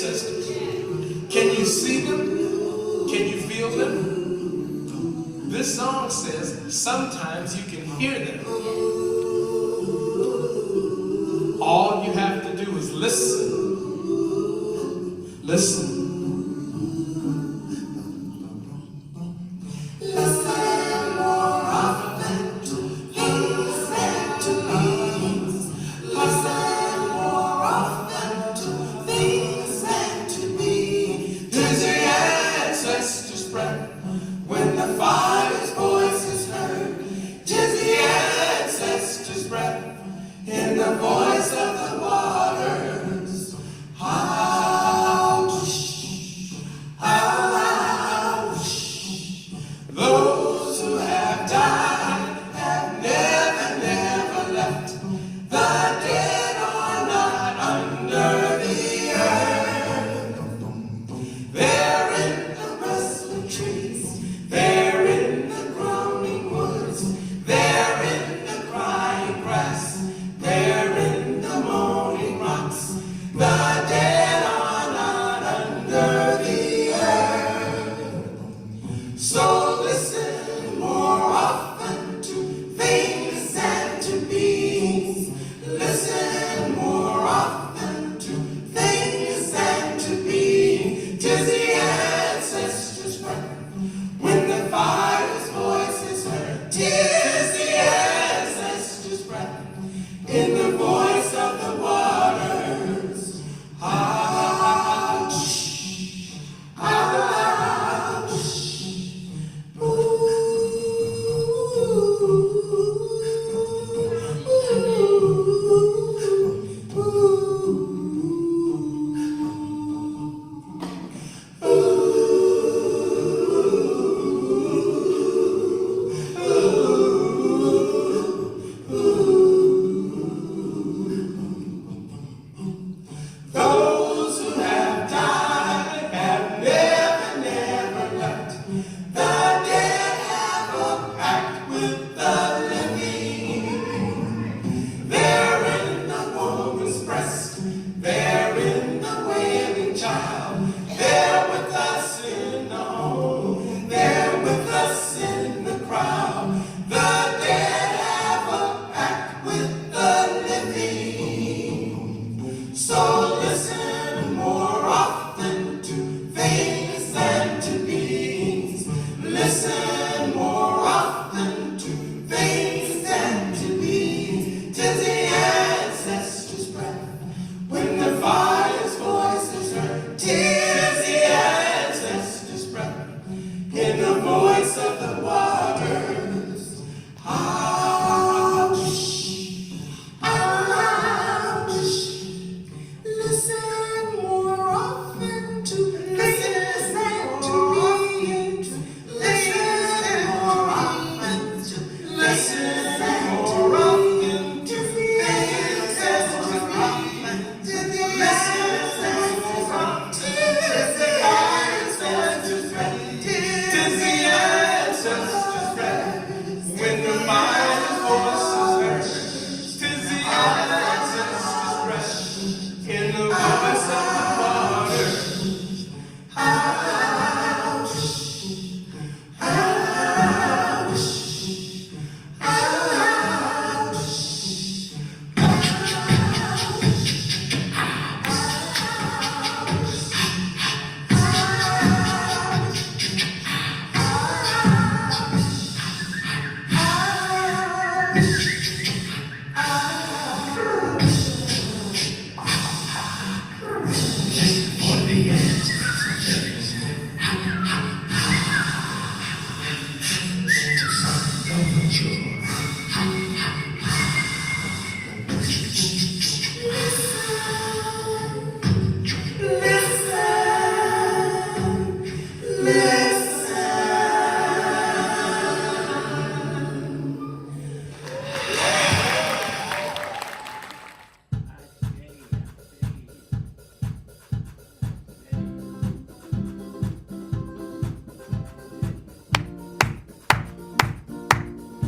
ancestors. Can you see them? Can you feel them? This song says sometimes you can hear them. All you have to do is listen. Listen.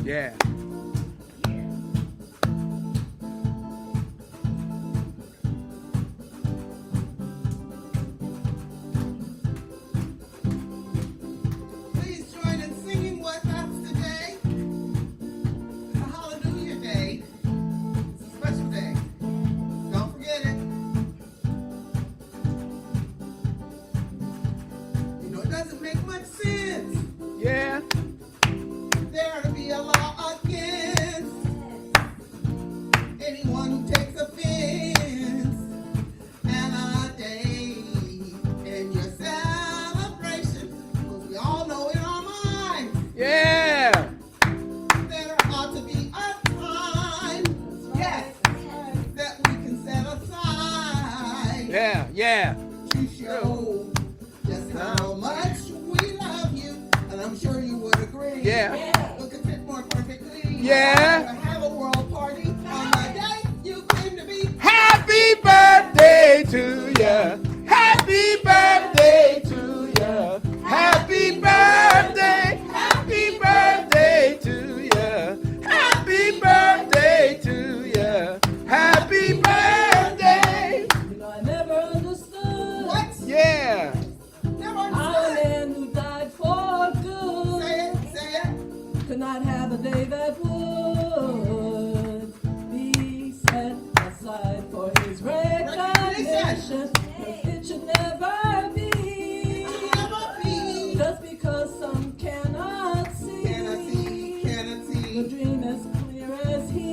Yeah. Yeah. Look at it more perfectly. Yeah. Have a world party on the day you claim to be. Happy birthday to you. Happy birthday to you. Happy birthday. Happy birthday to you. Happy birthday to you. Happy birthday. You know, I never understood. What? Yeah. Never Our understood. man who died for good Say it. could not have a day that would be set aside for his recognition. 'Cause it should never be. Never be. Just because some cannot see. Cannot The see. dream as clear as he,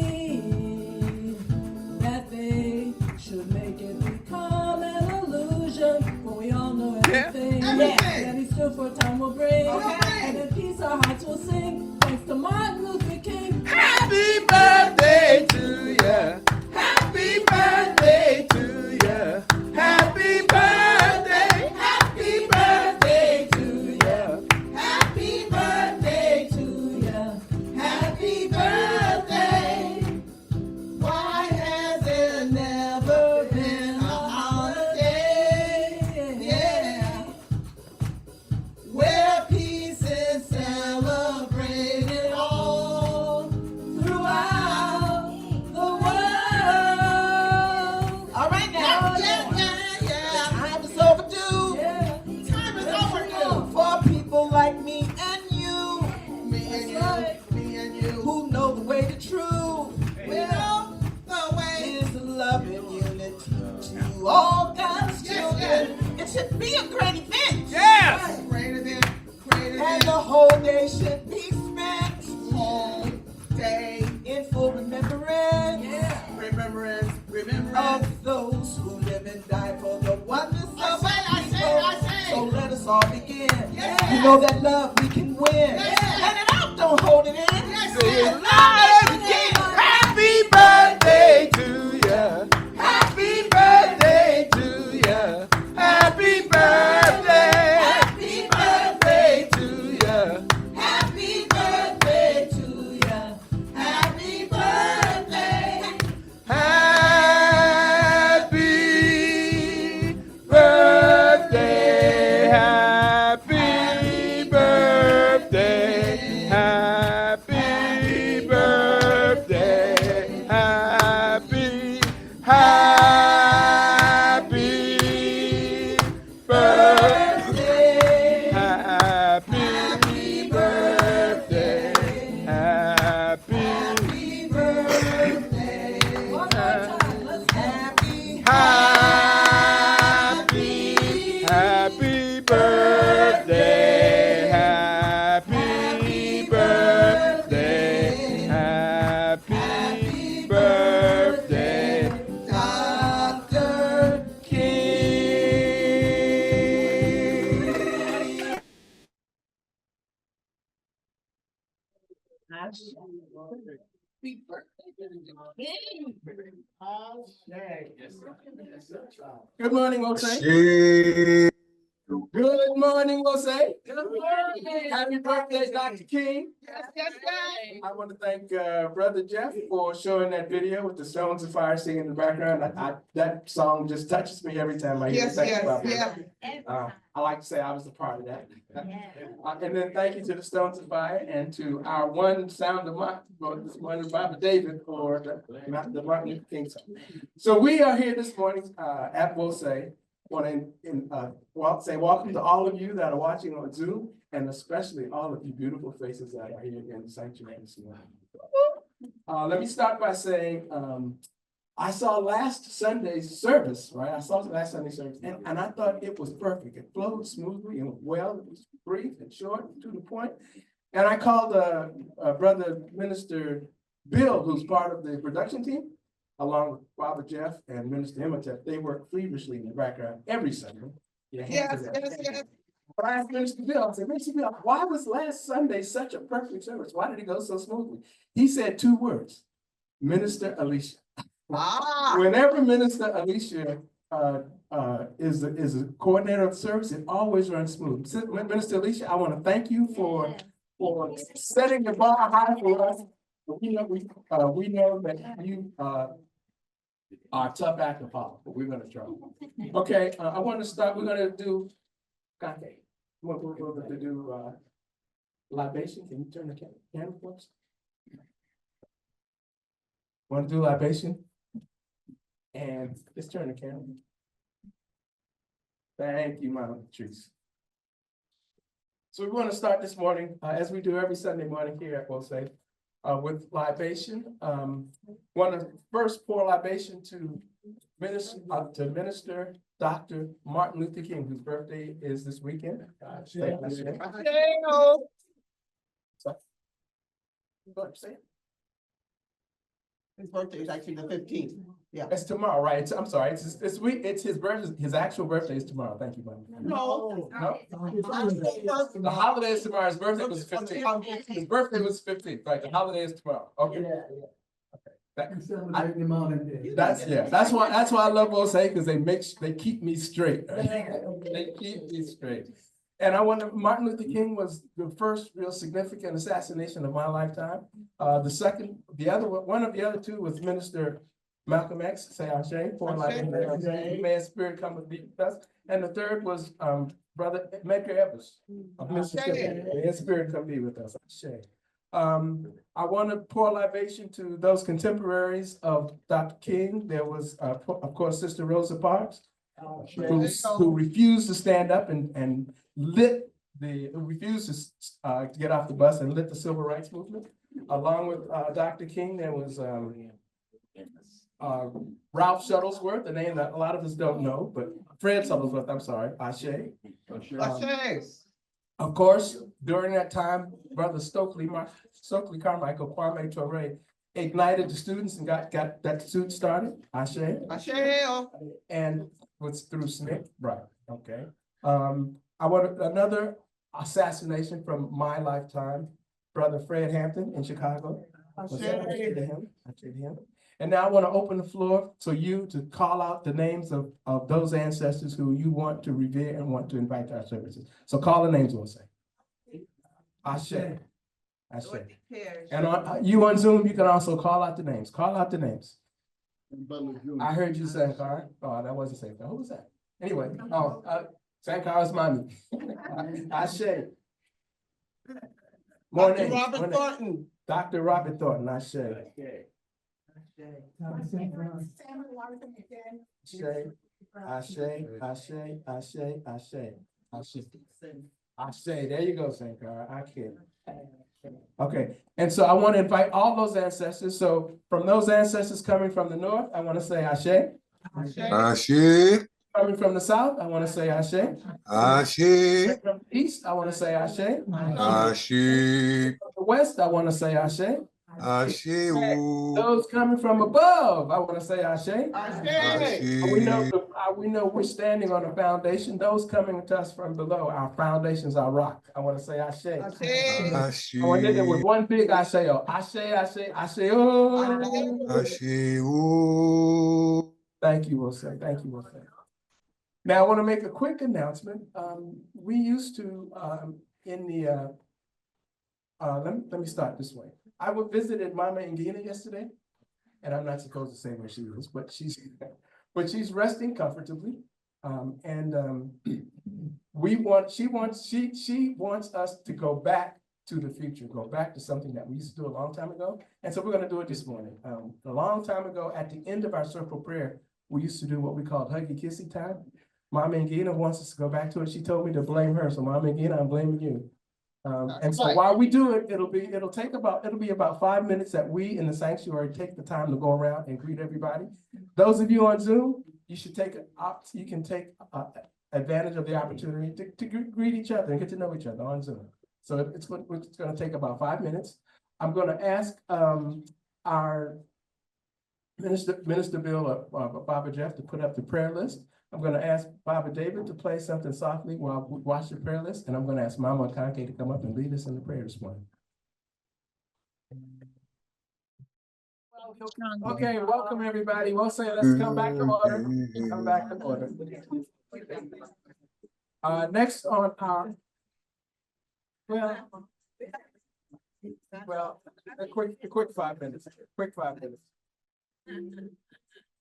that they should make it become an illusion. But we all know everything, Everything. that he stood for time will bring. Okay. And in peace our hearts will sing. Thanks to Martin Luther King. Happy birthday to you. Happy birthday to you. Happy birthday. Happy birthday to you. Happy birthday to ya. Happy birthday. Why has There it never been a holiday? holiday. Yeah. Where peace is celebrated all Throughout the world. All right now. Yeah. Time is overdue. Yeah. Time is overdue. For people like me and you, Me and That's you. Me and you. who know the way to true, We know the way. is love and unity to all God's Yes, children. It should be a great event. Yes. Great event. Great And the event. whole day should be spent All day. in full remembrance Remembrance. of those who live and die for the oneness I of say. our people. So let us all begin. Yes. You know that love we can win. Yes. Let it out, don't hold it in. Yes. Say it Love loud it again. in. Happy birthday to you. Happy birthday to you. Happy birthday. Happy birthday to you. Happy birthday to ya. Happy birthday. Happy birthday. Happy birthday. Happy birthday. Happy birthday. Happy birthday. Happy birthday. One more time. Let's Happy. Happy birthday, happy birthday, happy birthday, Dr. King. Happy birthday. Good morning, we'll say. Good morning, we'll say. Happy birthday, Dr. King. Yes. I want to thank Brother Jeff for showing that video with the Stones of Fire singing in the background. That song just touches me every time I hear it. Thank you, Brother. I like to say I was a part of that. And then thank you to the Stones of Fire and to our one sound of Maat, this morning, Baba David, for the Martin Luther King song. So we are here this morning at Will Say. Want to say welcome to all of you that are watching on Zoom, and especially all of you beautiful faces that are here in the sanctuary this morning. Let me start by saying I saw last Sunday's service, right? I saw last Sunday's service, and I thought it was perfect. It flowed smoothly and well. It was brief and short and to the point. And I called Brother Minister Bill, who's part of the production team, along with Father Jeff and Minister Imhotep. They work feverishly in the background every Sunday. Yes. But I asked Minister Bill, I said, Minister Bill, why was last Sunday such a perfect service? Why did it go so smoothly? He said 2 words, Minister Alicia. Whenever Minister Alicia is a coordinator of the service, it always runs smooth. Minister Alicia, I want to thank you for for setting the bar high for us. We know that you, are tough act to follow, but we're gonna try. Okay, I want to start, we're gonna do, okay, we're going to do, libation. Can you turn the camera for us? Want to do libation? And just turn the camera. Thank you, Mama Patrice. So we want to start this morning, as we do every Sunday morning here at Wosay, with libation. Want to first pour libation to Minister Dr. Martin Luther King, whose birthday is this weekend. His birthday is actually the 15th. Yeah. It's tomorrow, right? I'm sorry. It's this week. It's his birthday. His actual birthday is tomorrow. Thank you, Mom. No. The holiday is tomorrow. His birthday was 15th. His birthday was 15th. Right. The holiday is tomorrow. Okay. That's why I love Wosay, because they keep me straight. They keep me straight. And Martin Luther King was the first real significant assassination of my lifetime. One of the other two was Minister Malcolm X, say Ashe, for like, may his spirit come and be with us. And the third was Brother Medgar Evers of Mississippi. May his spirit come be with us, Ashe. I want to pour libation to those contemporaries of Dr. King. There was, of course, Sister Rosa Parks, who refused to stand up and refused to get off the bus and lit the civil rights movement. Along with Dr. King, there was Ralph Shuttlesworth, a name that a lot of us don't know, but Fred Shuttlesworth, I'm sorry, Ashe. Of course, during that time, Brother Stokely Carmichael, Kwame Ture, ignited the students and got that suit started, Ashe. And was through SNCC, right, okay. I want another assassination from my lifetime, Brother Fred Hampton in Chicago. I say to him. And now I want to open the floor to you to call out the names of those ancestors who you want to revere and want to invite to our services. So call the names, we'll say. Ashe. And you on Zoom, you can also call out the names. Call out the names. I heard you, Sankar. Oh, that wasn't Sankar. Who was that? Anyway, Sankar's mommy. Ashe. Dr. Robert Thornton. Dr. Robert Thornton, Ashe. Ashe, there you go, Sankar. I can't. Okay, and so I want to invite all those ancestors. So from those ancestors coming from the north, I want to say Ashe. Ashe. Coming from the south, I want to say Ashe. Ashe. From the east, I want to say Ashe. Ashe. From the west, I want to say Ashe. Ashe. Those coming from above, I want to say Ashe. Ashe. We know we're standing on a foundation. Those coming to us from below, our foundations are rock. I want to say Ashe. Ashe. I want to hit it with one big Ashe. Ashe, Ashe, Ashe. Ashe. Thank you, Wosay. Thank you, Wosay. Now I want to make a quick announcement. We used to let me start this way. I visited Mama Ngina yesterday, and I'm not supposed to say where she is, but she's resting comfortably. She wants us to go back to the future, go back to something that we used to do a long time ago. And so we're going to do it this morning. A long time ago, at the end of our circle prayer, we used to do what we called huggy kissy time. Mama Ngina wants us to go back to it. She told me to blame her. So Mama Ngina, I'm blaming you. And so while we do it, it'll be about 5 minutes that we in the sanctuary take the time to go around and greet everybody. Those of you on Zoom, you can take advantage of the opportunity to greet each other and get to know each other on Zoom. So it's going to take about 5 minutes. I'm going to ask our Minister Bill or Baba Jeff to put up the prayer list. I'm going to ask Baba David to play something softly while we watch the prayer list, and I'm going to ask Mama Kanke to come up and lead us in the prayer this morning. Okay, welcome everybody. We'll say let's come back to order. Come back to order. Next on our Well, a quick 5 minutes, quick 5 minutes.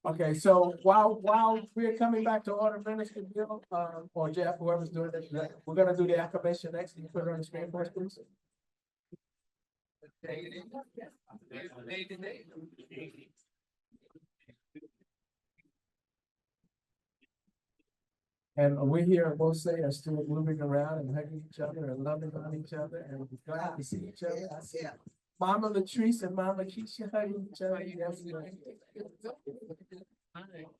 Okay, so while we're coming back to order, Minister Bill, or Jeff, whoever's doing it, we're gonna do the acclamation next. Can you put it on the screen for us, please? And we here, we'll say, are still moving around and hugging each other and loving on each other and glad to see each other. I see Mama Latrice and Mama Keisha hugging each other. Yes,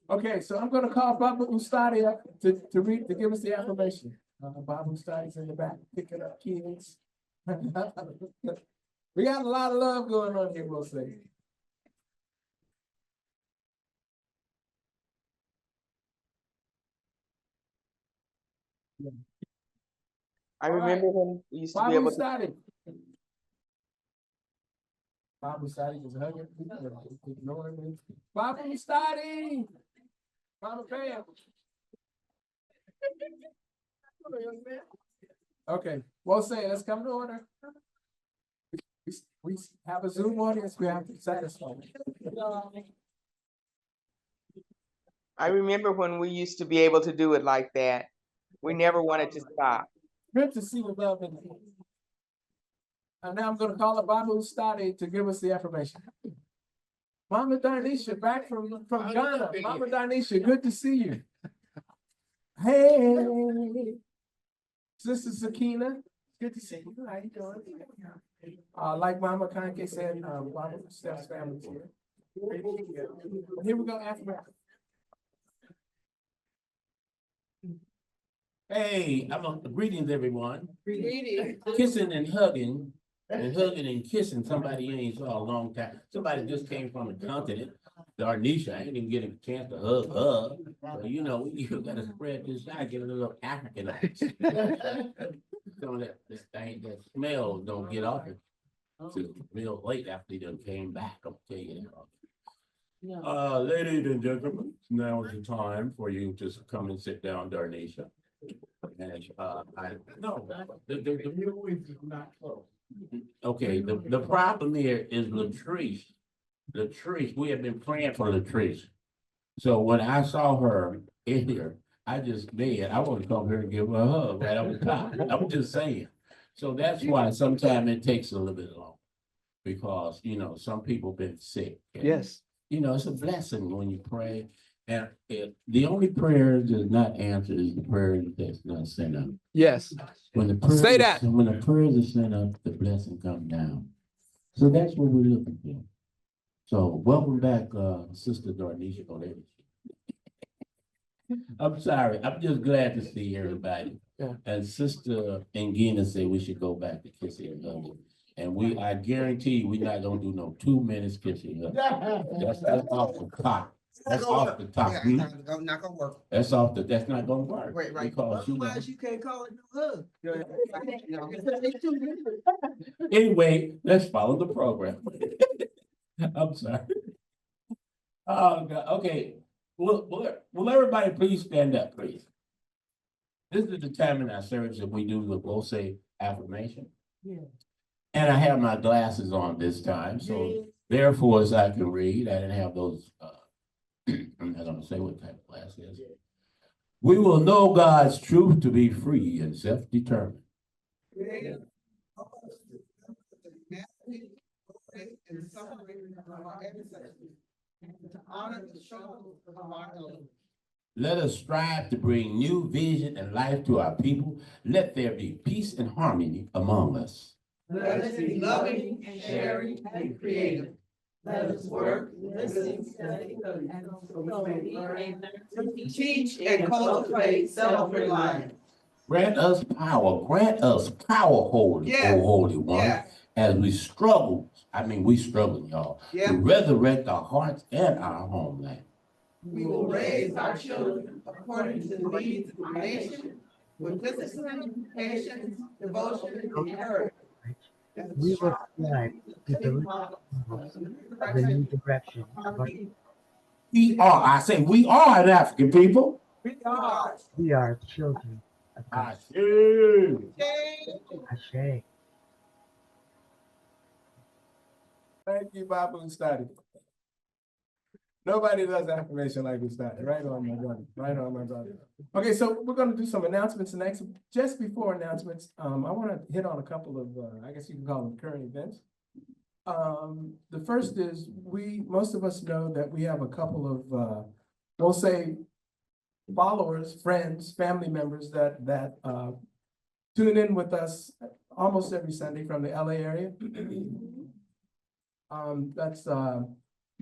okay, so I'm gonna call Baba Ustadi up to give us the affirmation. Baba Ustadi's in the back, picking up kids. We got a lot of love going on here, we'll say. I remember when we used to be able to. Baba Ustadi was hugging people, ignoring me. Baba Ustadi! Mama Pam. Okay, well, say, let's come to order. We have a Zoom audience, we have to satisfy. I remember when we used to be able to do it like that. We never wanted to stop. Good to see the love in the. And now I'm gonna call up Baba Ustadi to give us the affirmation. Mama Darnisha, back from Ghana. Mama Darnisha, good to see you. Hey, Sister Sakina, good to see you. How you doing? Like Mama Kanke said, Baba Steph's family's here. Here we go, affirmation. Hey, greetings, everyone. Greetings. Kissing and hugging and kissing somebody you ain't saw a long time. Somebody just came from the continent. Darnisha, I ain't even getting a chance to hug her. So, you know, you gotta spread this out, get a little Africanized. Some of that thing, that smell don't get off it till real late after they done came back. I'll tell you that. Ladies and gentlemen, now is the time for you to come and sit down, Darnisha. And okay, the problem here is Latrice. Latrice, we have been praying for Latrice. So when I saw her in here, I just did. I want to come here and give her a hug right over the top. I'm just saying. So that's why sometimes it takes a little bit long, because you know some people been sick. Yes. You know, it's a blessing when you pray. And the only prayer that's not answered is the prayer that's not sent up. Yes. When the prayers, Say that. When the prayers are sent up, the blessing comes down. So that's what we're looking for. So welcome back, Sister Darnisha. Oh, there I'm sorry. I'm just glad to see everybody. Yeah. And Sister Ngina said we should go back to kissing and hugging. And I guarantee we're not gonna do no 2 minutes kissing and hugging. That's off the top. That's off the top. Not gonna work. That's off the. That's not gonna work. Right. Because Otherwise, you can't call it no hug. Anyway, let's follow the program. I'm sorry. Oh God. Okay. Will everybody please stand up, please? This is the time in our service that we do the we'll say affirmation. Yeah. And I have my glasses on this time, so therefore, as I can read, I didn't have those. I'm not gonna say what type of glass it is. We will know God's truth to be free and self-determined. Let us strive to bring new vision and life to our people. Let there be peace and harmony among us. Let us be loving and sharing and creative. Let us work, listen, study, and teach and cultivate self-reliance. Grant us power, Holy, O Holy One, as we struggle, y'all, to resurrect our hearts and our homeland. We will raise our children according to the needs of our nation, with discipline, patience, devotion, and courage. We will strive to the new direction of our We are an African people. We are children of God. Ashe. Ashe. Thank you, Babu Study. Nobody does affirmation like we started. Right on, my brother. Right on, my brother. Okay, so we're gonna do some announcements next. Just before announcements, I want to hit on a couple of, I guess you can call them current events. The first is most of us know that we have a couple of, we'll say, followers, friends, family members that tune in with us almost every Sunday from the LA area. That's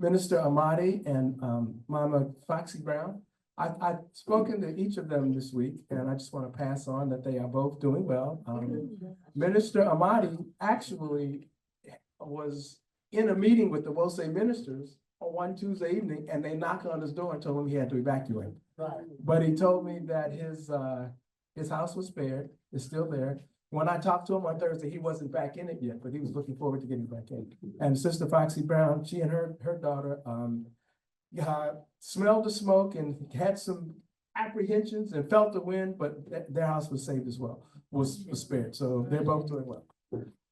Minister Amadi and Mama Foxy Brown. I've spoken to each of them this week, and I just want to pass on that they are both doing well. Minister Amadi actually was in a meeting with the Wose ministers on one Tuesday evening, and they knocked on his door and told him he had to evacuate. Right. But he told me that his house was spared, it's still there. When I talked to him on Thursday, he wasn't back in it yet, but he was looking forward to getting back in. And Sister Foxy Brown, she and her daughter smelled the smoke and had some apprehensions and felt the wind, but their house was saved as well, was spared. So they're both doing well.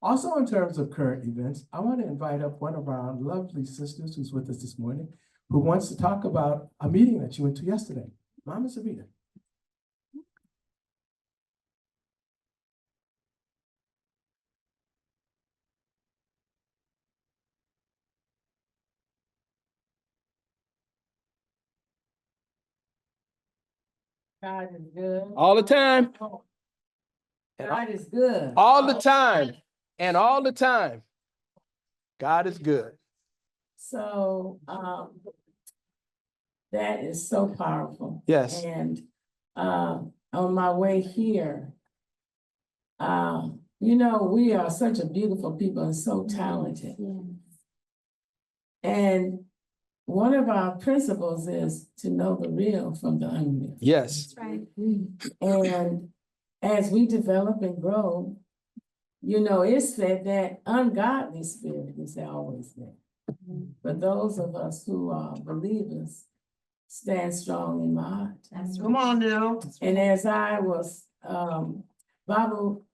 Also, in terms of current events, I want to invite up one of our lovely sisters who's with us this morning, who wants to talk about a meeting that she went to yesterday. Mama Sarita. God is good. All the time. God is good. All the time. And all the time. God is good. So, that is so powerful. Yes. And, on my way here, we are such a beautiful people and so talented. And one of our principles is to know the real from the unreal. Yes. That's right. And as we develop and grow, it's said that ungodly spirit is always there. But those of us who are believers stand strong in Maat. Come on now. And as I was, Babu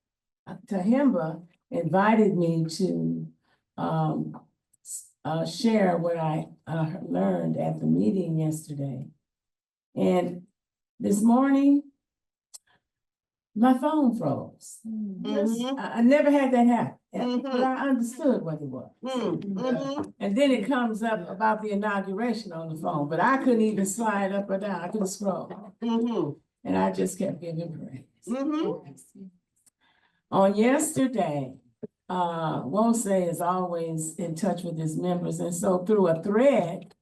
Tahimba invited me to share what I learned at the meeting yesterday. And this morning, my phone froze. I never had that happen, but I understood what it was. And then it comes up about the inauguration on the phone, but I couldn't even slide up or down. I couldn't scroll. And I just kept giving praise. On yesterday, Wose is always in touch with his members. And so through a thread,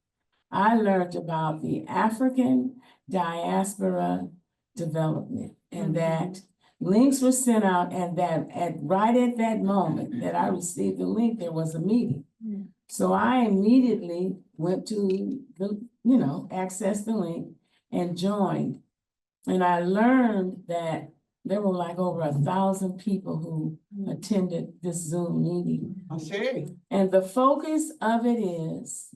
I learned about the African diaspora development, and that links were sent out, and that right at that moment that I received the link, there was a meeting. So I immediately went to access the link and joined. And I learned that there were like over 1,000 people who attended this Zoom meeting. Okay. And the focus of it is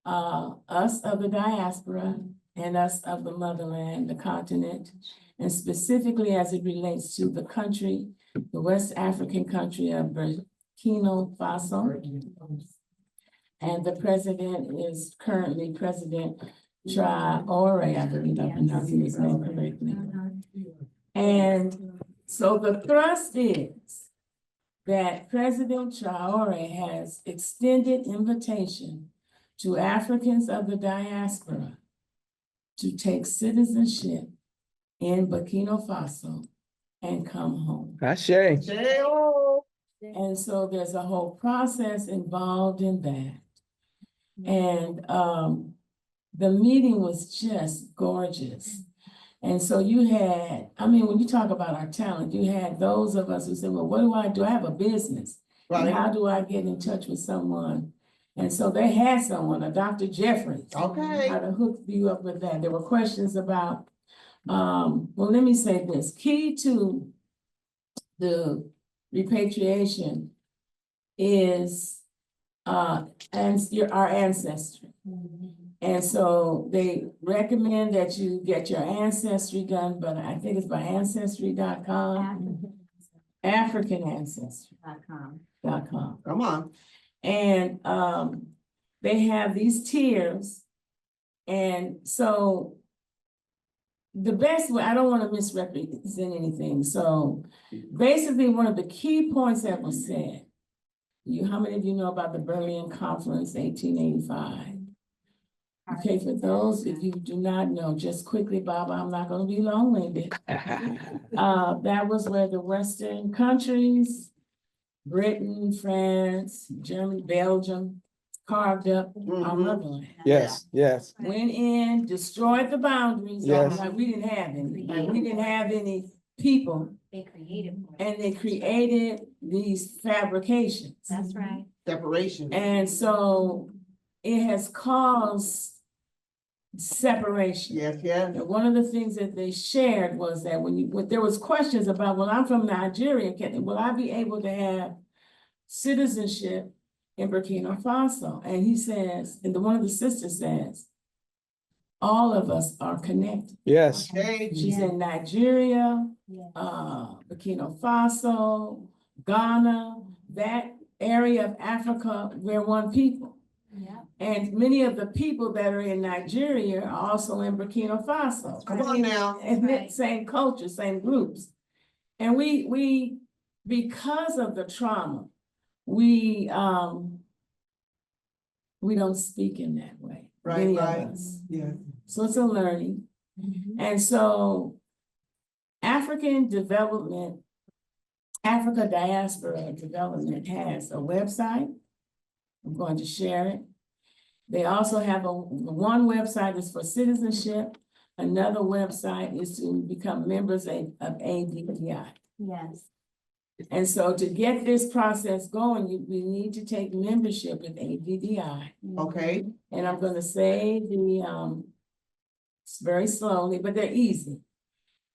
us of the diaspora and us of the motherland, the continent, and specifically as it relates to the country, the West African country of Burkina Faso. And the president is currently President Traore, I believe I'm pronouncing his name correctly. And so the thrust is that President Traore has extended invitation to Africans of the diaspora to take citizenship in Burkina Faso and come home. And so there's a whole process involved in that. And the meeting was just gorgeous. And so you had, when you talk about our talent, you had those of us who said, well, what do I do? I have a business. Right. And how do I get in touch with someone? And so they had someone, a Dr. Jeffrey. Okay. How to hook you up with that. There were questions about, well, let me say this. Key to the repatriation is our ancestry. And so they recommend that you get your ancestry done, but I think it's by ancestry.com. African ancestry.com. Come on. And they have these tiers. And so the best way, I don't want to misrepresent anything. So basically, one of the key points that was said, how many of you know about the Berlin Conference, 1885? Okay, for those of you who do not know, just quickly, Bob, I'm not going to be long-winded. That was where the Western countries, Britain, France, Germany, Belgium, carved up our motherland. Yes, yes. Went in, destroyed the boundaries. Yes. Like we didn't have any, like we didn't have any people. They created. And they created these fabrications. That's right. Separation. And so it has caused separation. Yes, yes. And one of the things that they shared was that when there was questions about, well, I'm from Nigeria, will I be able to have citizenship in Burkina Faso? And he says, and one of the sisters says, all of us are connected. Yes. Okay. She's in Nigeria, Yes. Burkina Faso, Ghana, that area of Africa, we're one people. Yeah. And many of the people that are in Nigeria are also in Burkina Faso. Come on now. And Right. same culture, same groups. And we, because of the trauma, we don't speak in that way. Right, many of right. us. Yeah. So it's a learning. Mhm. And so African development, Africa Diaspora Development has a website. I'm going to share it. They also have one website is for citizenship. Another website is to become members of ADPI. Yes. And so to get this process going, we need to take membership with ADDI. Okay. And I'm gonna say it's very slowly, but they're easy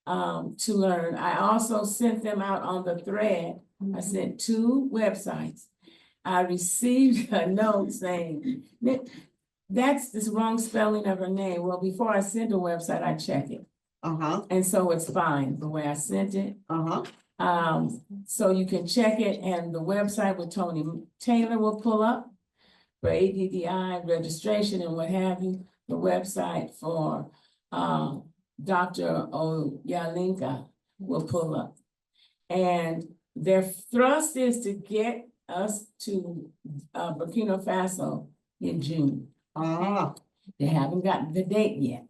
to learn. I also sent them out on the thread. I sent 2 websites. I received a note saying, that's this wrong spelling of her name. Well, before I send a website, I check it. Uh-huh. And so it's fine the way I sent it. Uh-huh. So you can check it, and the website with Tony Taylor will pull up for ADDI registration and what have you. The website for Dr. Oyalinka will pull up. And their thrust is to get us to Burkina Faso in June. Ah. They haven't gotten the date yet,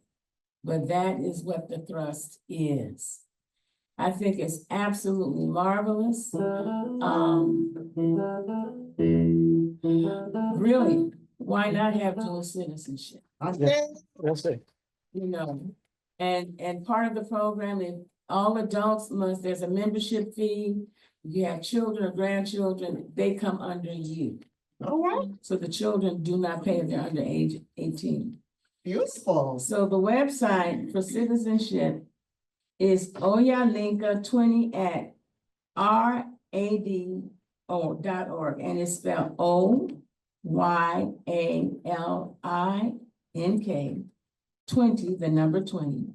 but that is what the thrust is. I think it's absolutely marvelous. Really, why not have dual citizenship? Okay. That's it. You know, and part of the program is all adults there's a membership fee. You have children or grandchildren, they come under you. All right. So the children do not pay if they're under age 18. Beautiful. So the website for citizenship is Oyalinka20 at rad.org, and it's spelled OYALINK 20, the number 20,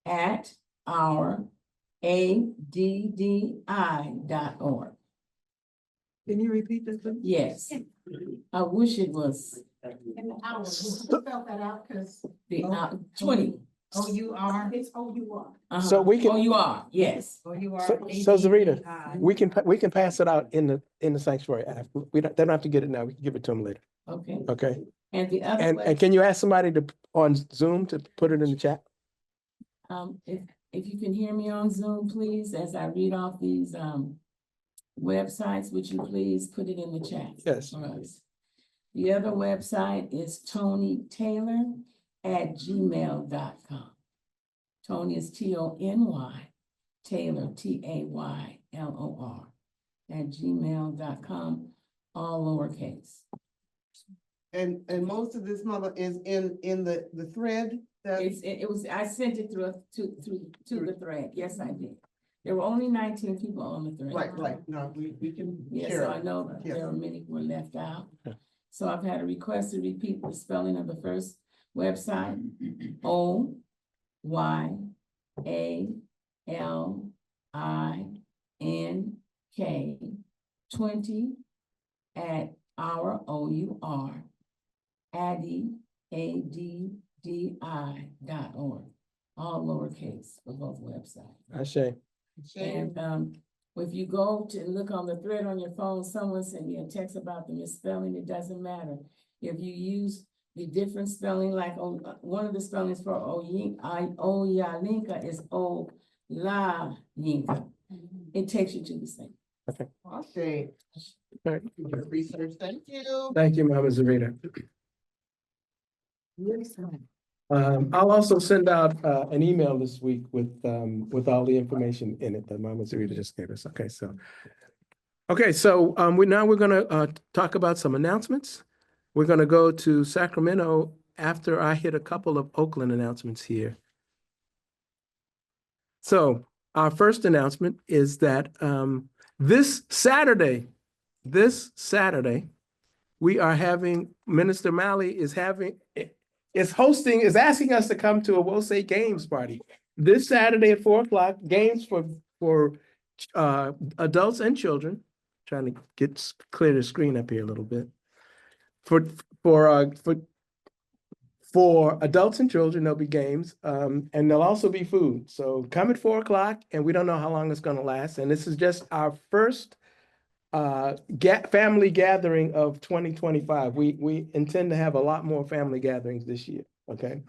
at our ADDI.org. Can you repeat this? please? Yes, I wish it was Spell that out, because the 20. O-U-R, it's O-U-R. So we can- Oh, you are, yes. O-U-R. So Zarita, we can pass it out in the sanctuary. They don't have to get it now. We can give it to them later. Okay, Okay. and the other And way, can you ask somebody on Zoom to put it in the chat? if you can hear me on Zoom, please, as I read off these websites, would you please put it in the chat? Yes. For us. The other website is tonytaylor@gmail.com. Tony is Tony, Taylor, TAYLOR, @gmail.com, all lowercase. And most of this mother is in the thread that. I sent it through the thread. Yes, I did. There were only 19 people on the thread. Right. No, we can Yes, share so I it. know that Yes. there are many who were left out. Yeah. So I've had a request to repeat the spelling of the first website, OYALINK 20 at our, O-U-R, ADDI, ADDI.org, all lowercase for both websites. Ashe. And if you go to look on the thread on your phone, someone sent me a text about the misspelling. It doesn't matter. If you use the different spelling, like one of the spellings for Oyalinka is O-La-Yinka. It takes you to the same. Okay. Okay. All right. Your research, thank you. Thank you, Mama Zarita. I'll also send out an email this week with all the information in it that Mama Zarita just gave us. Okay, so we're gonna talk about some announcements. We're gonna go to Sacramento after I hit a couple of Oakland announcements here. So our first announcement is that this Saturday, we are having, Minister Malley is asking us to come to a We'll Say Games party. This Saturday at 4:00, games for adults and children. Trying to clear the screen up here a little bit. For adults and children, there'll be games, and there'll also be food. So come at 4:00, and we don't know how long it's gonna last. And this is just our first family gathering of 2025. We intend to have a lot more family gatherings this year. Okay.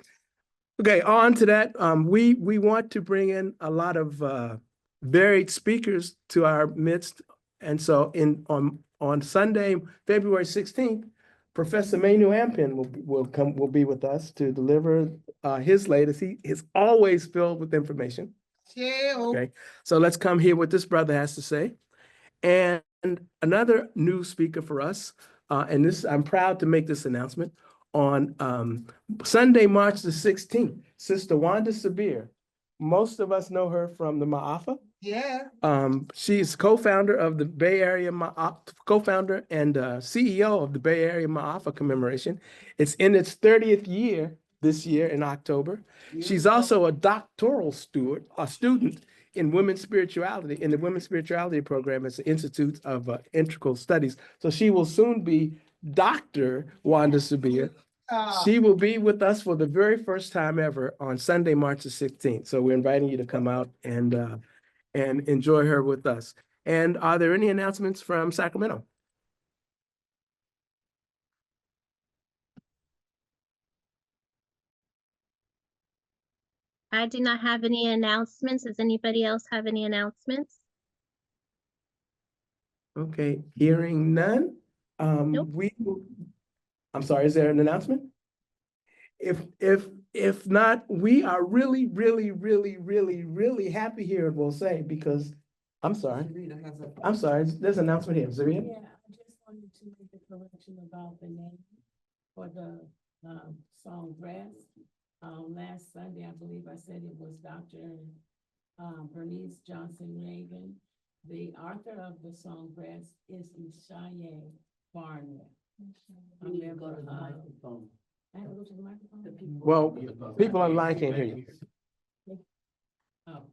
On to that. We want to bring in a lot of varied speakers to our midst. And so on Sunday, February 16th, Professor Manu Ampin will be with us to deliver his latest. He is always filled with information. Okay. So let's come hear what this brother has to say. And another new speaker for us, and I'm proud to make this announcement, on Sunday, March the 16th, Sister Wanda Sabir. Most of us know her from the Ma'afa. Yeah. She's co-founder of the Bay Area co-founder and CEO of the Bay Area Ma'afa commemoration. It's in its 30th year this year in October. She's also a doctoral student in women's spirituality, in the women's spirituality program at the Institute of Integral Studies. So she will soon be Dr. Wanda Sabir. She will be with us for the very first time ever on Sunday, March the 16th. So we're inviting you to come out and enjoy her with us. And are there any announcements from Sacramento? I do not have any announcements. Does anybody else have any announcements? Okay, hearing none. Nope. I'm sorry, is there an announcement? If not, we are really, really, really, really, really happy here at We'll Say, because I'm sorry, there's an announcement here. Zarita? Yeah, I just wanted to make a correction about the name for the song Grass. Last Sunday, I believe I said it was Dr. Bernice Johnson Reagan. The author of the song Grass is Ishaye Barnwell. I have to go to the microphone? Well, people online can't hear you. Oh.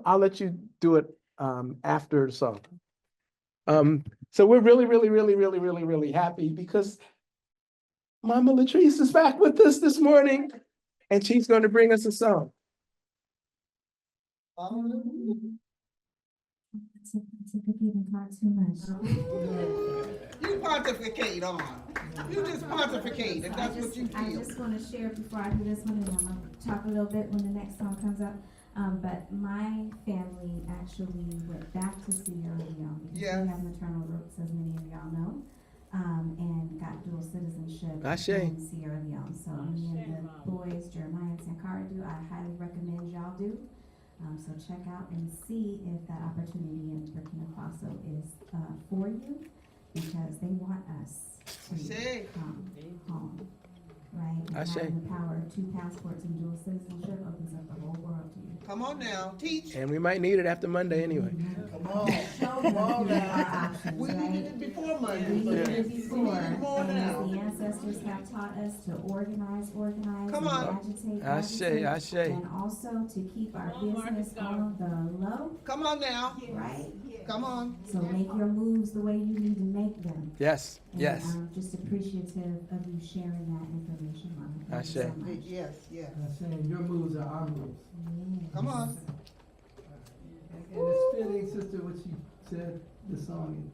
I'll let you do it after the song. So we're really, really, really, really, really, really happy because Mama Latrice is back with us this morning, and she's going to bring us a song. You pontificate on. You just pontificate, if that's what you I feel. just want to share before I do this one, and I'm going to talk a little bit when the next song comes up. But my family actually went back to Sierra Leone because we have maternal roots, as many of y'all know, and got dual citizenship in Sierra Leone. So me and the boys, Jeremiah and Sankara, I highly recommend y'all do. So check out and see if that opportunity in Burkina Faso is for you, because they want us to come home, right? Ashe. having the power of 2 passports and dual citizenship opens up the whole world to you. Come on now, teach. And we might need it after Monday anyway. Come on, Show them on there now. are options, We needed right? it before Monday. We needed but it we before, need it more and now. as the ancestors have taught us to organize, Come and on. agitate, Ashe, agitate, ashe. and also to keep our business on the low, Come on now, right? come on. So make your moves the way you need to make them. Yes, And yes. I'm just appreciative of you sharing that information, Mama. Thank you so Ashe. much. Yes, yes. Saying your moves are our moves. Yes. Come on. And it's fitting, sister, what you said, the song.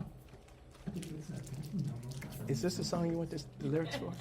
I think it's that. Is this the song you want the lyrics for?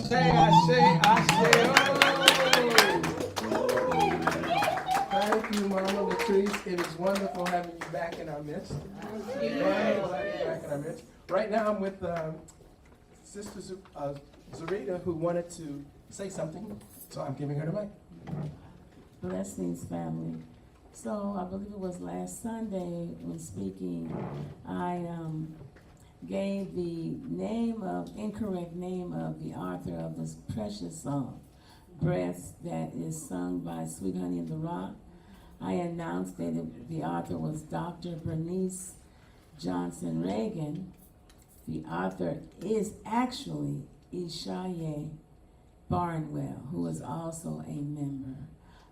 Thank you, Mama Latrice. It is wonderful having you back in our midst. Right now, I'm with Sister Zarita, who wanted to say something, so I'm giving her the mic. Blessings, family. So I believe it was last Sunday when speaking, I gave the incorrect name of the author of this precious song, Breath, that is sung by Sweet Honey in the Rock. I announced that the author was Dr. Bernice Johnson Reagan. The author is actually Ishaye Barnwell, who is also a member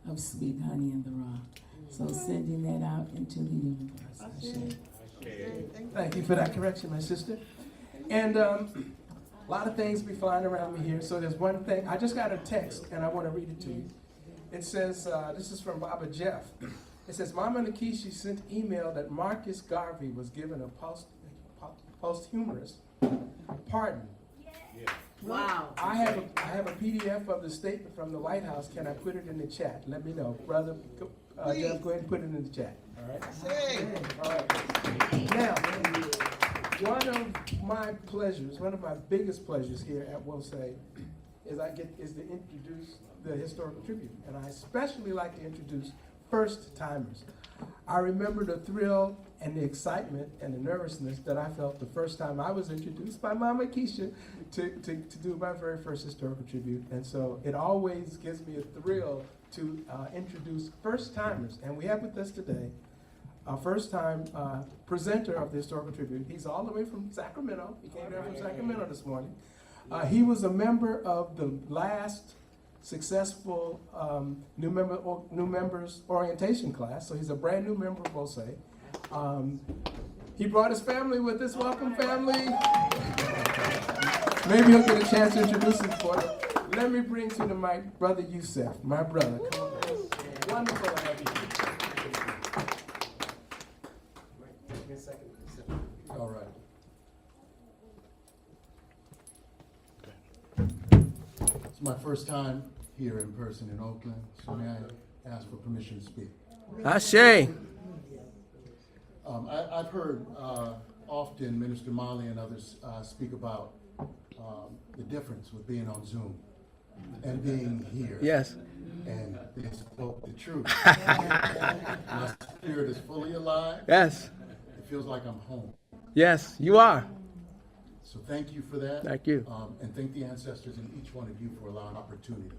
of Sweet Honey in the Rock. So sending that out into the universe. Thank you for that correction, my sister. And a lot of things be flying around me here. So there's one thing, I just got a text and I want to read it to you. It says, this is from Baba Jeff. It says, Mama Nakishi sent email that Marcus Garvey was given a posthumous pardon. Wow. I have a PDF of the statement from the White House. Can I put it in the chat? Let me know. Brother, Jeff, go ahead and put it in the chat. All right? All right. Now, one of my biggest pleasures here at WOSA is to introduce the historical tribute. And I especially like to introduce first timers. I remember the thrill and the excitement and the nervousness that I felt the first time I was introduced by Mama Keisha to do my very first historical tribute. And so it always gives me a thrill to introduce first timers. And we have with us today a first time presenter of the historical tribute. He's all the way from Sacramento. He came there from Sacramento this morning. He was a member of the last successful new members orientation class. So he's a brand new member of WOSA. He brought his family with us. Welcome, family. Maybe he'll get a chance to introduce him for them. Let me bring to the mic Brother Youssef, my brother. Come on. Wonderful to have you. Give me a second. All right. It's my first time here in person in Oakland, so may I ask for permission to speak? Ashe. I've heard often Minister Molly and others speak about the difference with being on Zoom and being here. Yes. And they spoke the truth. My spirit is fully alive. Yes. It feels like I'm home. Yes, you are. So thank you for that. Thank you. And thank the ancestors and each one of you for allowing opportunity.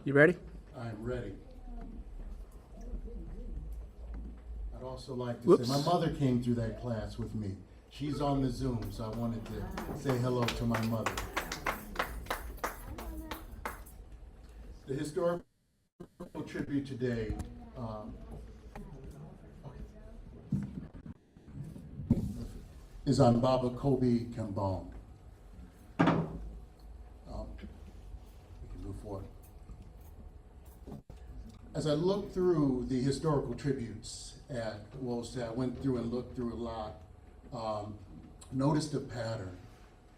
You ready? I'm ready. I'd also like to say, my mother came through that class with me. She's on the Zoom, so I wanted to say hello to my mother. The historical tribute today is on Baba Kobe Kambon. We can move forward. As I looked through the historical tributes at WOSA, I went through and looked through a lot, noticed a pattern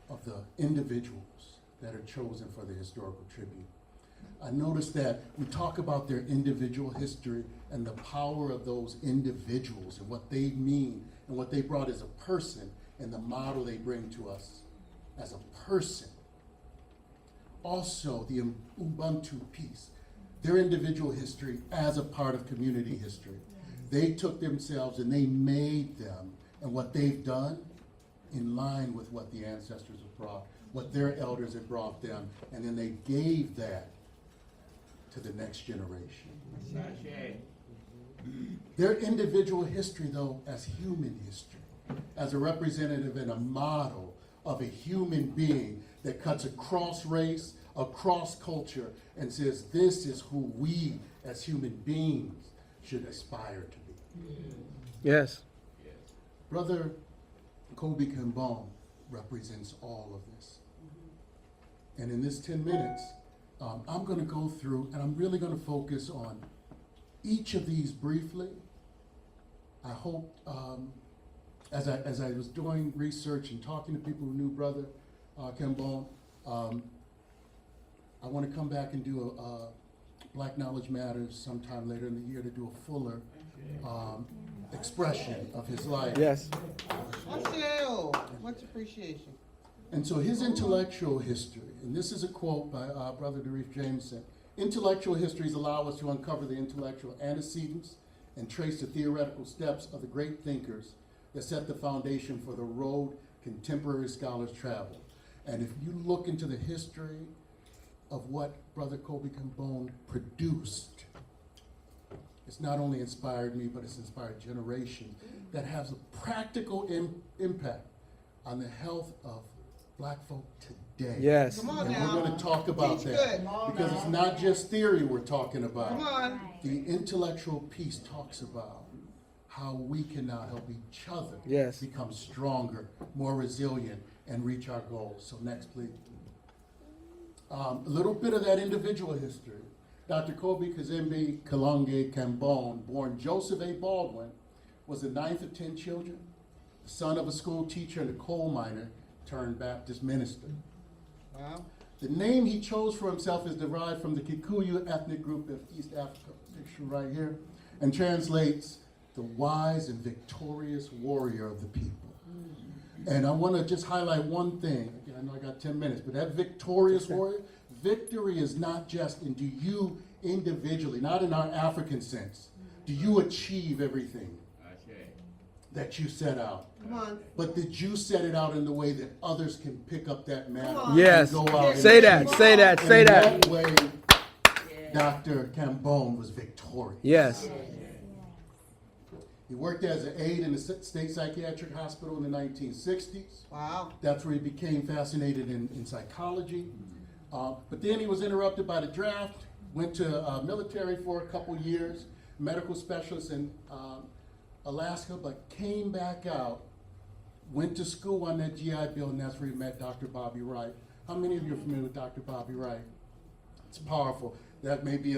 of the individuals that are chosen for the historical tribute. I noticed that we talk about their individual history and the power of those individuals and what they mean and what they brought as a person and the model they bring to us as a person. Also, the Ubuntu piece, their individual history as a part of community history. They took themselves and they made them and what they've done in line with what the ancestors have brought, what their elders had brought them, and then they gave that to the next generation. Their individual history, though, as human history, as a representative and a model of a human being that cuts across race, across culture, and says this is who we as human beings should aspire to be. Yes. Brother Kobe Kambon represents all of this. And in this 10 minutes, I'm going to go through and I'm really going to focus on each of these briefly. I hope as I was doing research and talking to people who knew Brother Kambon, I want to come back and do a Black Knowledge Matters sometime later in the year to do a fuller expression of his life. Yes. Much appreciation. And so his intellectual history, and this is a quote by Brother Darif Jameson, intellectual histories allow us to uncover the intellectual antecedents and trace the theoretical steps of the great thinkers that set the foundation for the road contemporary scholars travel. And if you look into the history of what Brother Kobe Cambone produced, it's not only inspired me, but it's inspired generations that has a practical impact on the health of Black folk today. Yes. And we're going to talk about that because it's not just theory we're talking about. Come on. The intellectual piece talks about how we can now help each other become stronger, more resilient, and reach our goals. So next, please. A little bit of that individual history. Dr. Kobe Kazembe Kalonge Cambone, born Joseph A. Baldwin, was the 9th of 10 children, the son of a school teacher and a coal miner turned Baptist minister. Wow. The name he chose for himself is derived from the Kikuyu ethnic group of East Africa, picture right here, and translates the wise and victorious warrior of the people. And I want to just highlight one thing. Again, I know I got 10 minutes, but that victorious warrior, victory is not just in do you individually, not in our African sense, do you achieve everything that you set out? Come on. But did you set it out in the way that others can pick up that mantle? Yes. And go out Say and that, achieve? say that, say And that. that way, Dr. Cambone was victorious. Yes. He worked as an aide in the state psychiatric hospital in the 1960s. Wow. That's where he became fascinated in psychology. But then he was interrupted by the draft, went to military for a couple years, medical specialist in Alaska, but came back out, went to school on that GI Bill, and that's where he met Dr. Bobby Wright. How many of you are familiar with Dr. Bobby Wright? It's powerful. That may be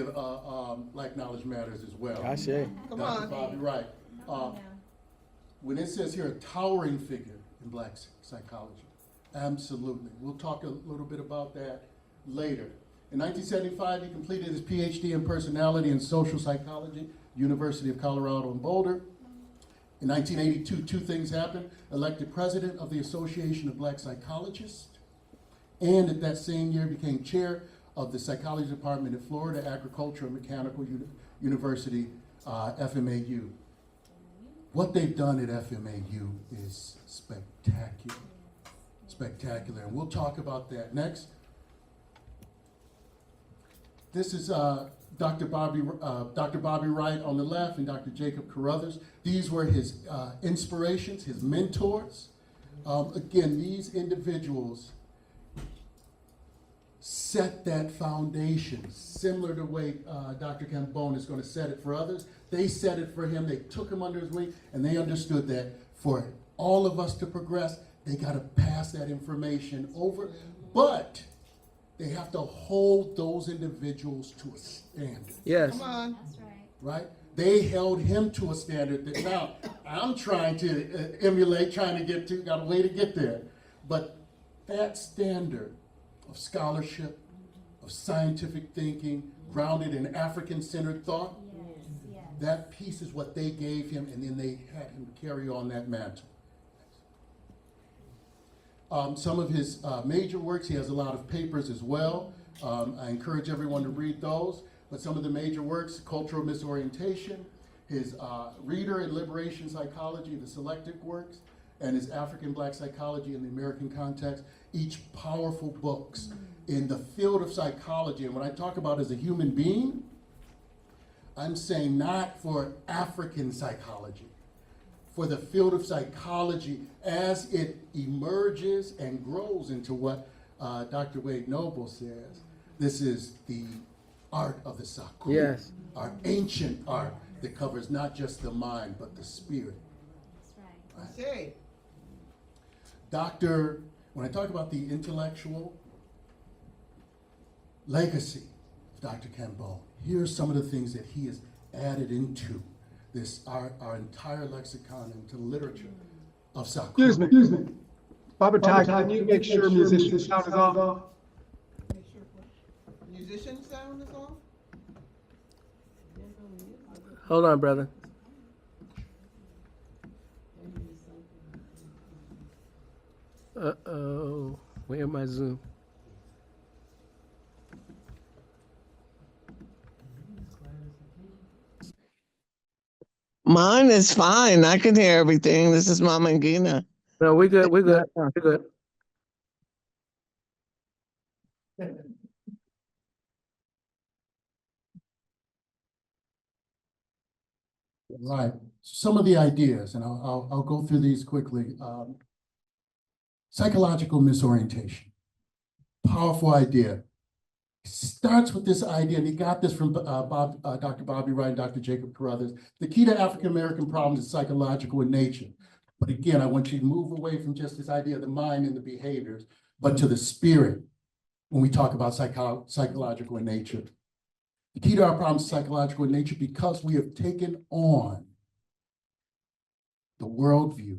Black Knowledge Matters as well. I see. Dr. Bobby Wright. When it says here, a towering figure in Black psychology, absolutely. We'll talk a little bit about that later. In 1975, he completed his PhD in personality and social psychology, University of Colorado in Boulder. In 1982, two things happened. Elected president of the Association of Black Psychologists, and at that same year became chair of the psychology department at Florida Agricultural and Mechanical University, FMAU. What they've done at FMAU is spectacular, spectacular, and we'll talk about that next. This is Dr. Bobby Wright on the left and Dr. Jacob Carruthers. These were his inspirations, his mentors. Again, these individuals set that foundation, similar to the way Dr. Cambone is going to set it for others. They set it for him. They took him under his wing, and they understood that for all of us to progress, they got to pass that information over. But they have to hold those individuals to a standard. Yes. Come on. That's right. Right? They held him to a standard that now I'm trying to emulate, trying to get to, got a way to get there. But that standard of scholarship, of scientific thinking, grounded in African-centered thought, that piece is what they gave him, and then they had him carry on that mantle. Some of his major works, he has a lot of papers as well. I encourage everyone to read those. But some of the major works, Cultural Misorientation, his Reader and Liberation Psychology, the selected works, and his African Black Psychology in the American Context, each powerful books in the field of psychology. And when I talk about as a human being, I'm saying not for African psychology, for the field of psychology as it emerges and grows into what Dr. Wade Noble says. This is the art of the Saku, Yes. our ancient art that covers not just the mind, but the spirit. I see. When I talk about the intellectual legacy of Dr. Cambone, here's some of the things that he has added into this, our entire lexicon, into literature of Saku. Excuse me. Baba Ty, can you make sure musician sound is off? musicians on the song? Hold on, brother. Uh-oh, where my Zoom? Mine is fine. I can hear everything. This is Mama Gina. No, we're good, we're good, we're good. Right. Some of the ideas, and I'll go through these quickly. Psychological misorientation. Powerful idea. Starts with this idea, and he got this from Dr. Bobby Wright and Dr. Jacob Carruthers. The key to African-American problems is psychological in nature. But again, I want you to move away from just this idea of the mind and the behaviors, but to the spirit when we talk about psychological in nature. The key to our problems is psychological in nature because we have taken on the worldview,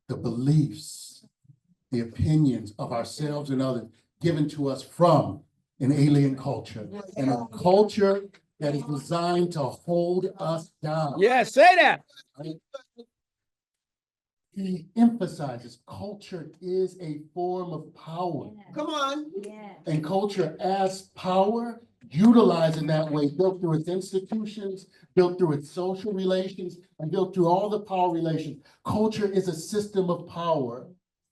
the beliefs, the opinions of ourselves and others given to us from an alien culture, and a culture that is designed to hold us down. Yeah, say that. He emphasizes culture is a form of power. Come on. And culture as power, utilized in that way, built through its institutions, built through its social relations, and built through all the power relations. Culture is a system of power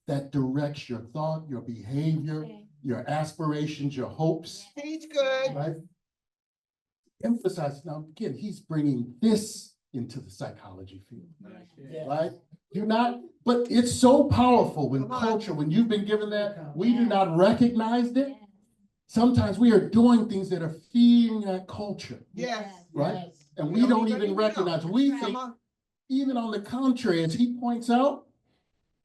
that directs your thought, your behavior, your aspirations, your hopes. Teach good. Right? Emphasize, now again, he's bringing this into the psychology field, right? But it's so powerful when culture, when you've been given that, we do not recognize it. Sometimes we are doing things that are feeding that culture. Yes. Right? And we don't even recognize it. We think, even on the contrary, as he points out,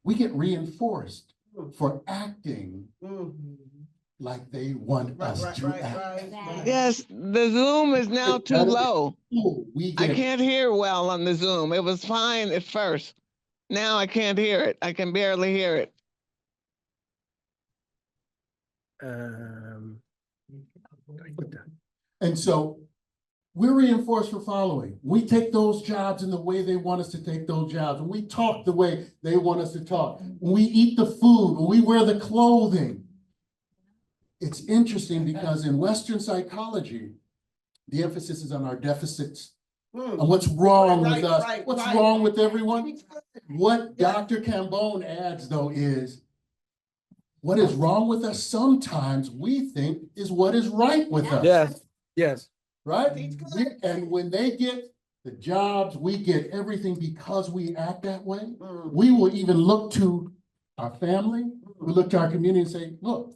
we get reinforced for acting like they want us to act. Yes, the Zoom is now too low. I can't hear well on the Zoom. It was fine at first. Now I can't hear it. I can barely hear it. And so we're reinforced for following. We take those jobs in the way they want us to take those jobs. And we talk the way they want us to talk. When we eat the food, when we wear the clothing. It's interesting because in Western psychology, the emphasis is on our deficits. And what's wrong with us? What's wrong with everyone? What Dr. Cambone adds, though, is what is wrong with us sometimes we think is what is right with us. Yes, yes. Right? And when they get the jobs, we get everything because we act that way. We will even look to our family, we look to our community and say, look,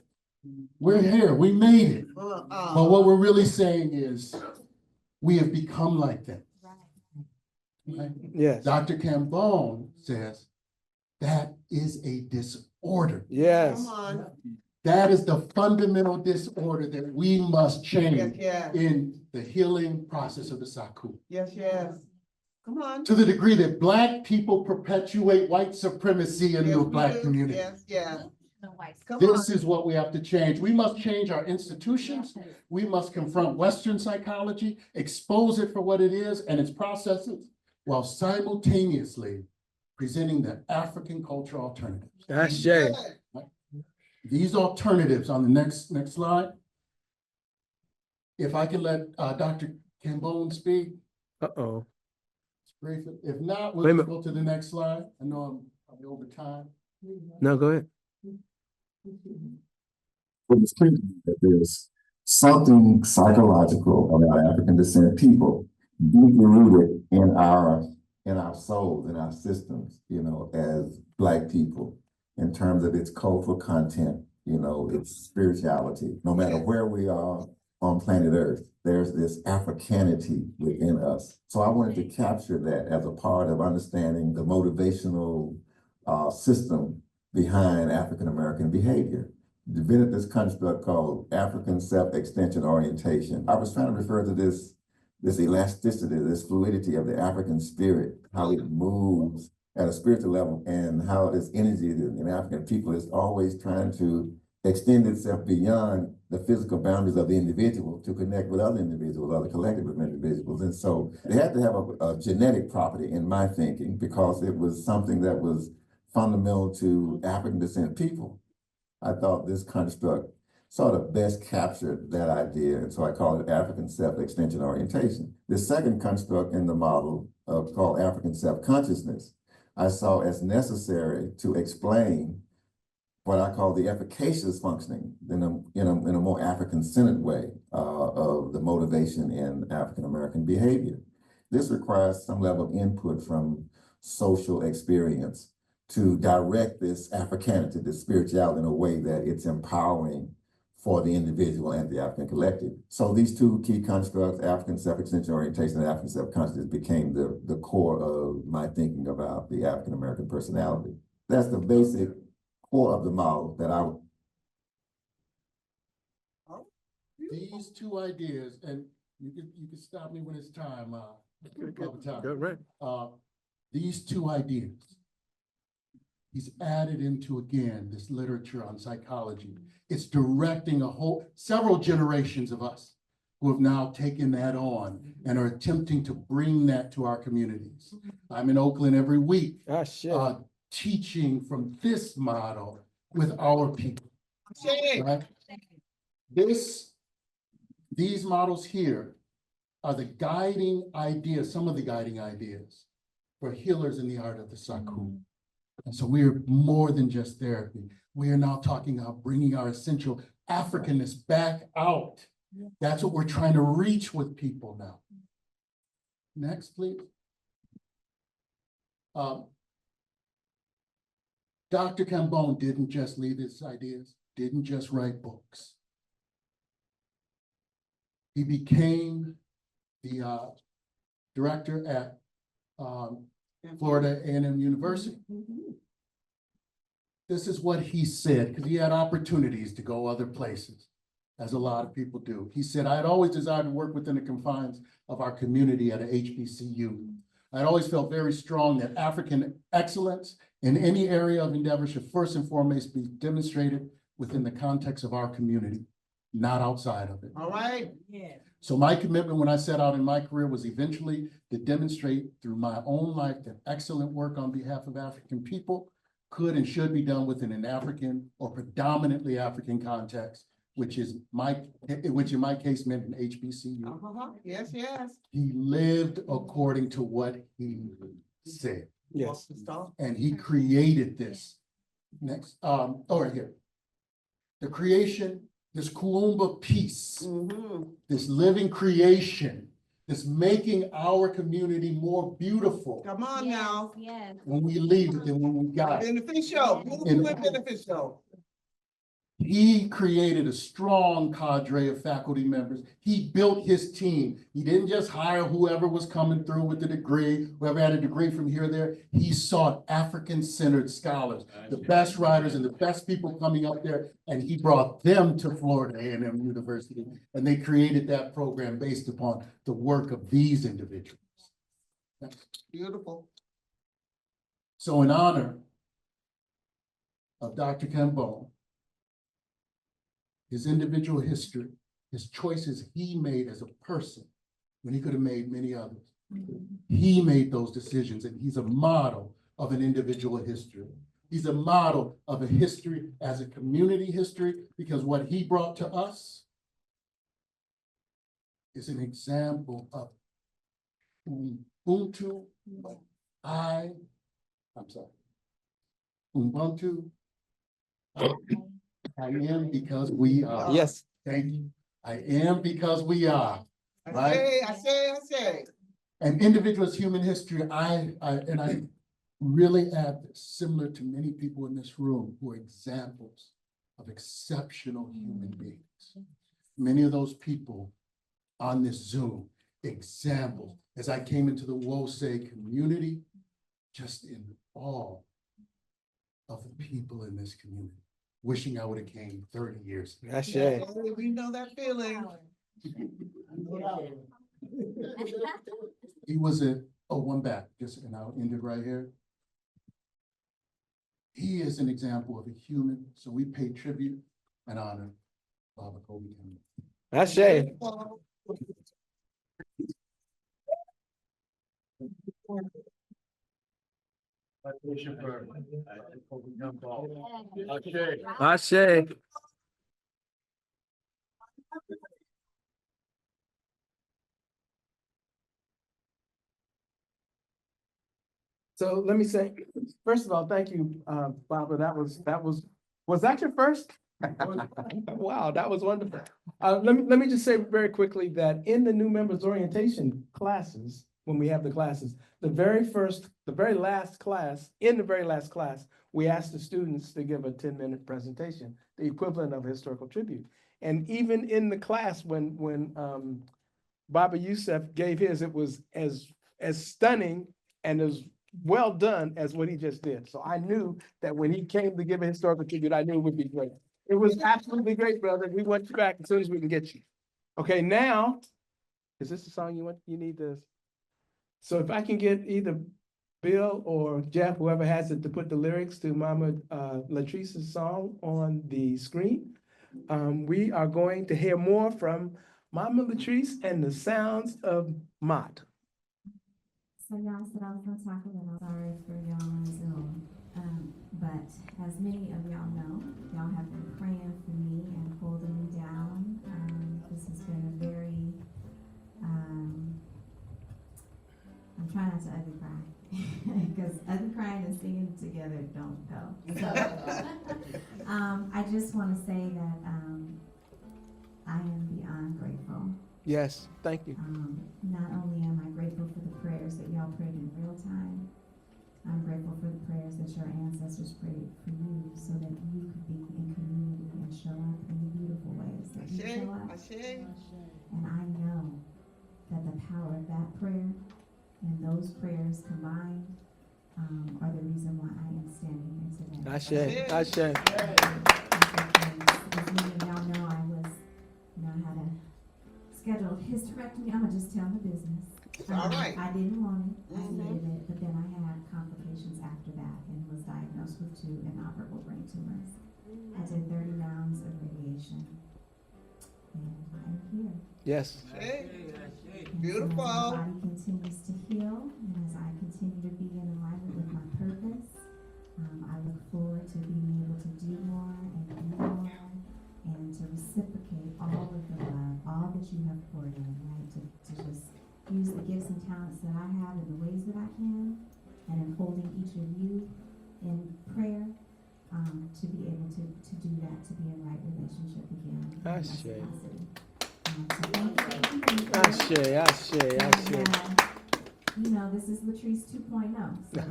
we're here, we made it. But what we're really saying is we have become like that. Right? Yes. Dr. Cambone says that is a disorder. Yes. Come on. That is the fundamental disorder that we must change in the healing process of the Saku. Yes, yes. Come on. To the degree that Black people perpetuate white supremacy in the Black community. Yes, yes. This is what we have to change. We must change our institutions. We must confront Western psychology, expose it for what it is and its processes, while simultaneously presenting the African culture alternatives. That's Jay. These alternatives on the next slide. If I can let Dr. Cambone speak. Uh-oh. Briefly. If not, we'll go to the next slide. I know I'm probably over time. No, go ahead. There's something psychological about African descent people deeply rooted in our souls, in our systems, you know, as Black people, in terms of its cultural content, you know, its spirituality. No matter where we are on planet Earth, there's this Africanity within us. So I wanted to capture that as a part of understanding the motivational system behind African-American behavior. Developed this construct called African self-extension orientation. I was trying to refer to this elasticity, this fluidity of the African spirit, how it moves at a spiritual level, and how this energy in African people is always trying to extend itself beyond the physical boundaries of the individual to connect with other individuals, other collective of individuals. And so they had to have a genetic property in my thinking because it was something that was fundamental to African descent people. I thought this construct sort of best captured that idea, and so I call it African self-extension orientation. The second construct in the model called African self-consciousness, I saw as necessary to explain what I call the efficacious functioning in a more African-centered way of the motivation in African-American behavior. This requires some level of input from social experience to direct this Africanity, this spirituality in a way that it's empowering for the individual and the African collective. So these two key constructs, African self-extension orientation and African self-consciousness, became the core of my thinking about the African-American personality. That's the basic core of the model that I. These two ideas, and you can stop me when it's time, Right. these two ideas, he's added into, again, this literature on psychology. It's directing several generations of us who have now taken that on and are attempting to bring that to our communities. I'm in Oakland every week, teaching from this model with our people. Right? These models here are the guiding ideas, some of the guiding ideas for healers in the art of the Saku. And so we are more than just therapy. We are now talking about bringing our essential Africanness back out. That's what we're trying to reach with people now. Next, please. Dr. Cambone didn't just leave his ideas, didn't just write books. He became the director at Florida A&M University. This is what he said, because he had opportunities to go other places, as a lot of people do. He said, I had always desired to work within the confines of our community at a HBCU. I had always felt very strong that African excellence in any area of endeavor should first and foremost be demonstrated within the context of our community, not outside of it. All right. Yeah. So my commitment when I set out in my career was eventually to demonstrate through my own life that excellent work on behalf of African people could and should be done within an African or predominantly African context, which in my case meant an HBCU. Yes, yes. He lived according to what he said. Yes. And he created this. Next, right here. The creation, this Kuumba peace, this living creation, this making our community more beautiful. Come on now. Yes. When we leave it than when we got it. Beneficial. Beneficial. He created a strong cadre of faculty members. He built his team. He didn't just hire whoever was coming through with the degree, whoever had a degree from here or there. He sought African-centered scholars, the best writers and the best people coming up there, and he brought them to Florida A&M University, and they created that program based upon the work of these individuals. Beautiful. So in honor of Dr. Cambone, his individual history, his choices he made as a person when he could have made many others. He made those decisions, and he's a model of an individual history. He's a model of a history as a community history, because what he brought to us is an example of Ubuntu. Ubuntu. I am because we are. Yes. Thank you. I am because we are. Right? I say. An individual's human history, I really add this, similar to many people in this room who are examples of exceptional human beings. Many of those people on this Zoom, examples. As I came into the Wose community, just in awe of the people in this community. Wishing I would have came 30 years ago. That's it. We know that feeling. He was one back, and I'll end it right here. He is an example of a human, so we pay tribute and honor Baba Kobe Campbell. Ashe. Ashe. So let me say, first of all, thank you, Barbara. Was that your first? Wow, that was wonderful. Let me just say very quickly that in the new members orientation classes, when we have the classes, the very last class, we asked the students to give a 10-minute presentation, the equivalent of a historical tribute. And even in the class, when Baba Youssef gave his, it was as stunning and as well done as what he just did. So I knew that when he came to give a historical tribute, I knew it would be great. It was absolutely great, brother. We want you back as soon as we can get you. Okay, now, is this the song you need this? So if I can get either Bill or Jeff, whoever has it, to put the lyrics to Mama Latrice's song on the screen. We are going to hear more from Mama Latrice and the sounds of Maat. So y'all said I was gonna talk a little, sorry for y'all on Zoom. But as many of y'all know, y'all have been praying for me and holding me down. This has been a very, I'm trying not to ugly cry. Because ugly crying and singing together don't go. So, I just wanna say that, I am beyond grateful. Yes, thank you. Not only am I grateful for the prayers that y'all prayed in real time, I'm grateful for the prayers that your ancestors prayed for you so that you could be in community and show up in the beautiful ways that you show up. And I know that the power of that prayer and those prayers combined are the reason why I am standing here today. Ashe. As many of y'all know, I had a scheduled hysterectomy. I'm gonna just tell the business. All right. I didn't want it. I needed it, but then I had complications after that and was diagnosed with 2 inoperable brain tumors. I did 30 rounds of radiation, and I'm here. Yes. Beautiful. As my body continues to heal, and as I continue to be in alignment with my purpose, I look forward to being able to do more and be more, and to reciprocate all of the love, all that you have poured in, right? To just use the gifts and talents that I have in the ways that I can, and in holding each of you in prayer, to be able to do that, to be in right relationship again. Ashe. Ashe. You know, this is Latrice 2.0. So, some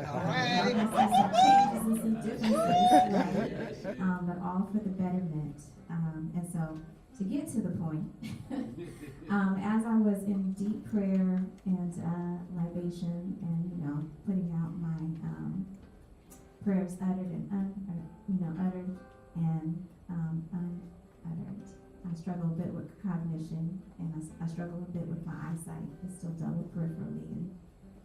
changes and some differences, right? But all for the betterment. And so, to get to the point, as I was in deep prayer and libation, and putting out my prayers uttered and uttered and unuttered, I struggle a bit with cognition, and I struggle a bit with my eyesight. It's still double peripherally, and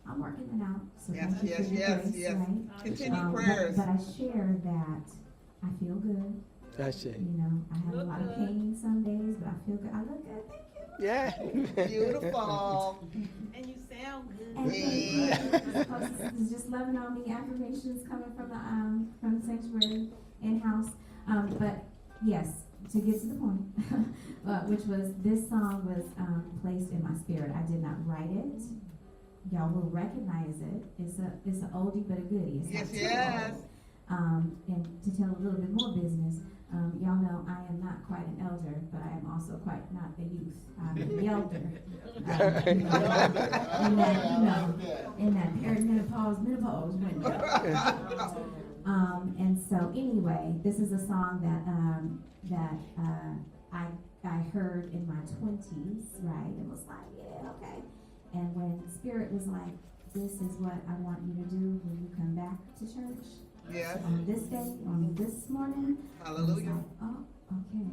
I'm working it out. So thank you for your grace, right? Continue prayers. But I share that I feel good. Ashe. I have a lot of pain some days, but I feel good. I look good. Thank you. Yeah. Beautiful. And you sound good. And this is just loving on me. Affirmations coming from the sanctuary in-house. But yes, to get to the point, which was this song was placed in my spirit. I did not write it. Y'all will recognize it. It's an oldie but a goodie. It's not too old. And to tell a little bit more business, y'all know I am not quite an elder, but I am also quite not a youth. I'm an elder. In that perimenopause window. And so anyway, this is a song that I heard in my 20s, right? It was like, yeah, okay. And when Spirit was like, this is what I want you to do when you come back to church. Yes. On this day, on this morning. Hallelujah. Like, oh, okay.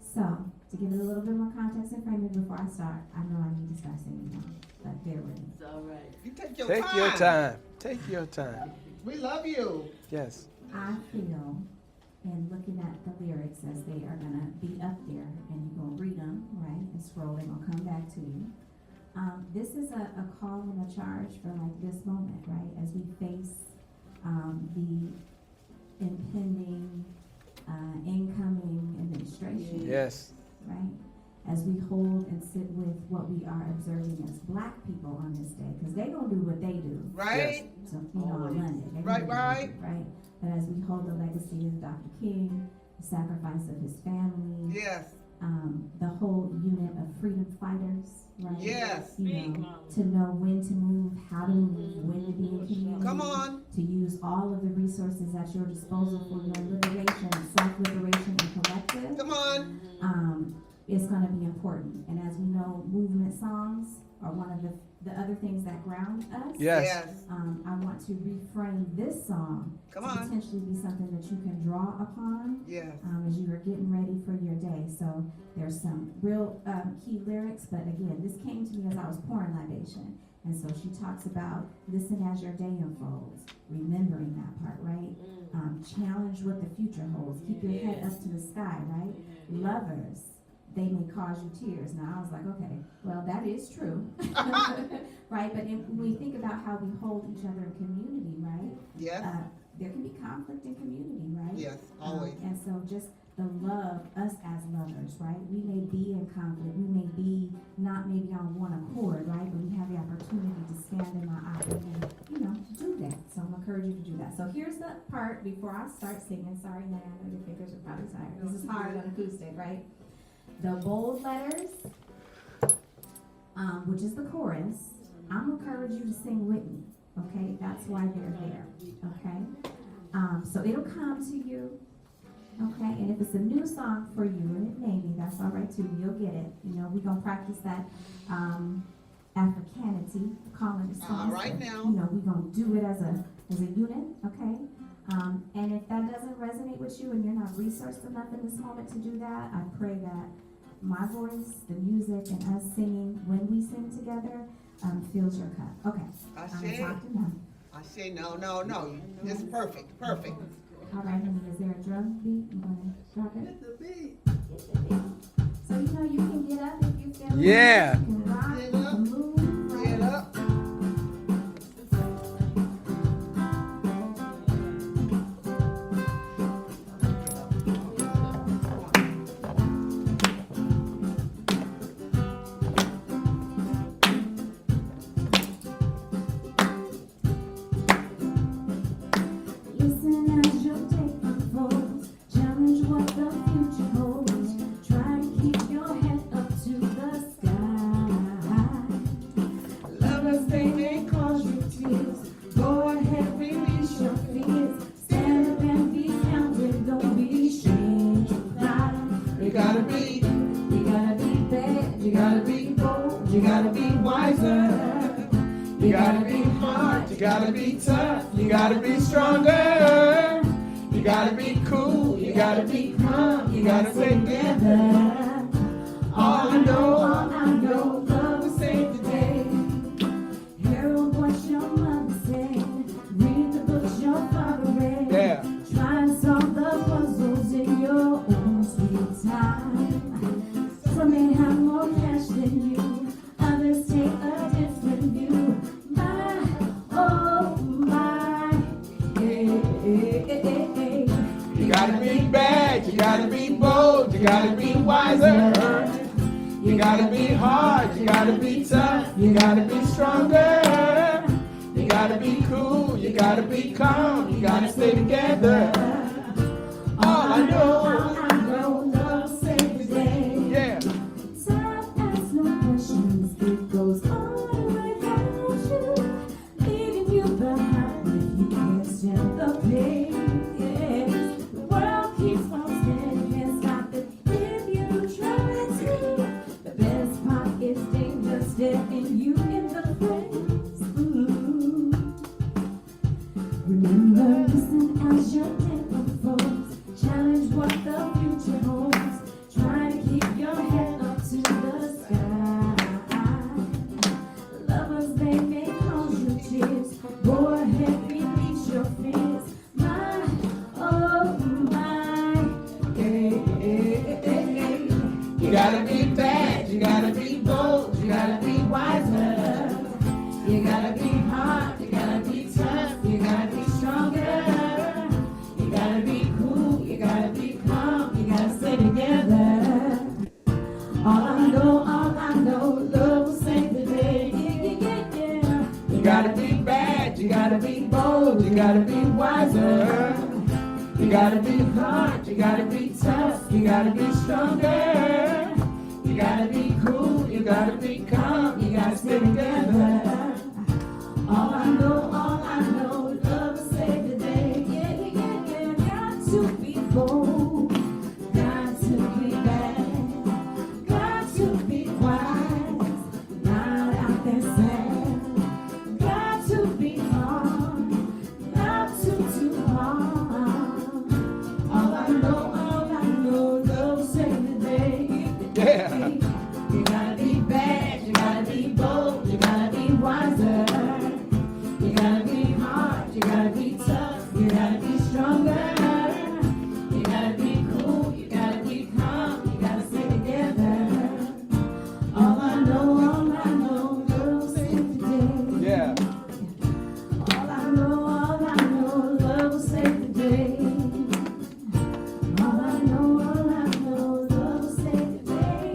So, to give it a little bit more context and framing before I start, I know I need to start singing now, but bear with me. It's all right. You take your Take time. your time. Take your time. We love you. Yes. I feel and looking at the lyrics as they are gonna be up there, and you're gonna read them, right, and scroll, they're gonna come back to you. This is a call and a charge for like this moment, right, as we face the impending incoming administration. Yes. Right? As we hold and sit with what we are observing as Black people on this day, because they gonna do what they do. Right? So, you know, on Monday. They Right, gonna do what right. they do, right? But as we hold the legacy of Dr. King, the sacrifice of his family. Yes. The whole unit of freedom fighters, right? Yes. You know, to know when to move, how to move, when to be in community. Come on. To use all of the resources at your disposal for your liberation, self-liberation, and collective. Come on. It's gonna be important. And as we know, movement songs are one of the other things that ground us. Yes. I want to reframe this song Come to on. potentially be something that you can draw upon Yes. as you are getting ready for your day. So there's some real key lyrics, but again, this came to me as I was pouring libation. And so she talks about listen as your day unfolds, remembering that part, right? Challenge what the future holds. Keep your head up to the sky, right? Lovers, they may cause you tears. Now I was like, okay, well, that is true. Right? But when we think about how we hold each other in community, right? Yes. There can be conflict in community, right? Yes, always. And so just the love, us as lovers, right? We may be in conflict. We may be not maybe on one accord, right? But we have the opportunity to stand in our aisle and, you know, do that. So I'm encouraging you to do that. So here's the part before I start singing. Sorry, man, I know your fingers are probably tired. This is hard on acoustic, right? The bold letters, which is the chorus, I'm gonna encourage you to sing with me, okay? That's why they're there, okay? So it'll come to you, okay? And if it's a new song for you, and it may be, that's all right too, you'll get it. You know, we're gonna practice that Africanity, calling the songs. All right now. You know, we're gonna do it as a unit, okay? And if that doesn't resonate with you and you're not resourced enough in this moment to do that, I pray that my voice, the music, and us singing when we sing together fills your cup. Okay. I I'm say, talking now. I say, no. This is perfect. Perfect. All right, honey, is there a drum beat? You wanna drop it? Hit the beat. Get the beat. So you know you can get up if you feel like Yeah. you can rock, you can move, right? Get up. Listen as your day unfolds, challenge what the future holds, try to keep your head up to the sky. Lovers, they may cause you tears, go ahead, release your fears, stand up and be counted, don't be ashamed to cry. You gotta be bad, you gotta be bold, you gotta be wiser. You gotta be hard, you gotta be tough, you gotta be stronger. You gotta be cool, you gotta be calm, you gotta stay together. All I know, love will save the day. Hear what your mother said, read the books your father read. Yeah. Try and solve the puzzles in your own sweet time. Some may have more cash than you, others take a different view. My, oh my, You gotta be bad, you gotta be bold, you gotta be wiser. You gotta be hard, you gotta be tough, you gotta be stronger. You gotta be cool, you gotta be calm, you gotta stay together. All I know, love save the day. yeah. Time asks no questions, it goes on without you, leaving you behind if you can't stand the pain. Yes, the world keeps on spinning, can't stop it if you try to. The best part is danger staring you in the face. Ooh. Remember, listen as your day unfolds, challenge what the future holds, try to keep your head up to the sky. Lovers, they may cause you tears, go ahead, release your fears. My, oh my, gotta be bad, you gotta be bold, you gotta be wiser. You gotta be hard, you gotta be tough, you gotta be stronger. You gotta be cool, you gotta be calm, you gotta stay together. All I know, love will save the day. Yeah. You gotta be bad, you gotta be bold, you gotta be wiser. You gotta be hard, you gotta be tough, you gotta be stronger. You gotta be cool, you gotta be calm, you gotta stay together. All I know, love will save the day. Yeah. Got to be bold, got to be bad, got to be wise, not out there sad. Got to be hard, not too hard. All I know, love will save the day. Yeah. You gotta be bad, you gotta be bold, you gotta be wiser. You gotta be hard, you gotta be tough, you gotta be stronger. You gotta be cool, you gotta be calm, you gotta stay together. All I know, love will save the day. Yeah. All I know, love will save the day. All I know, love will save the day.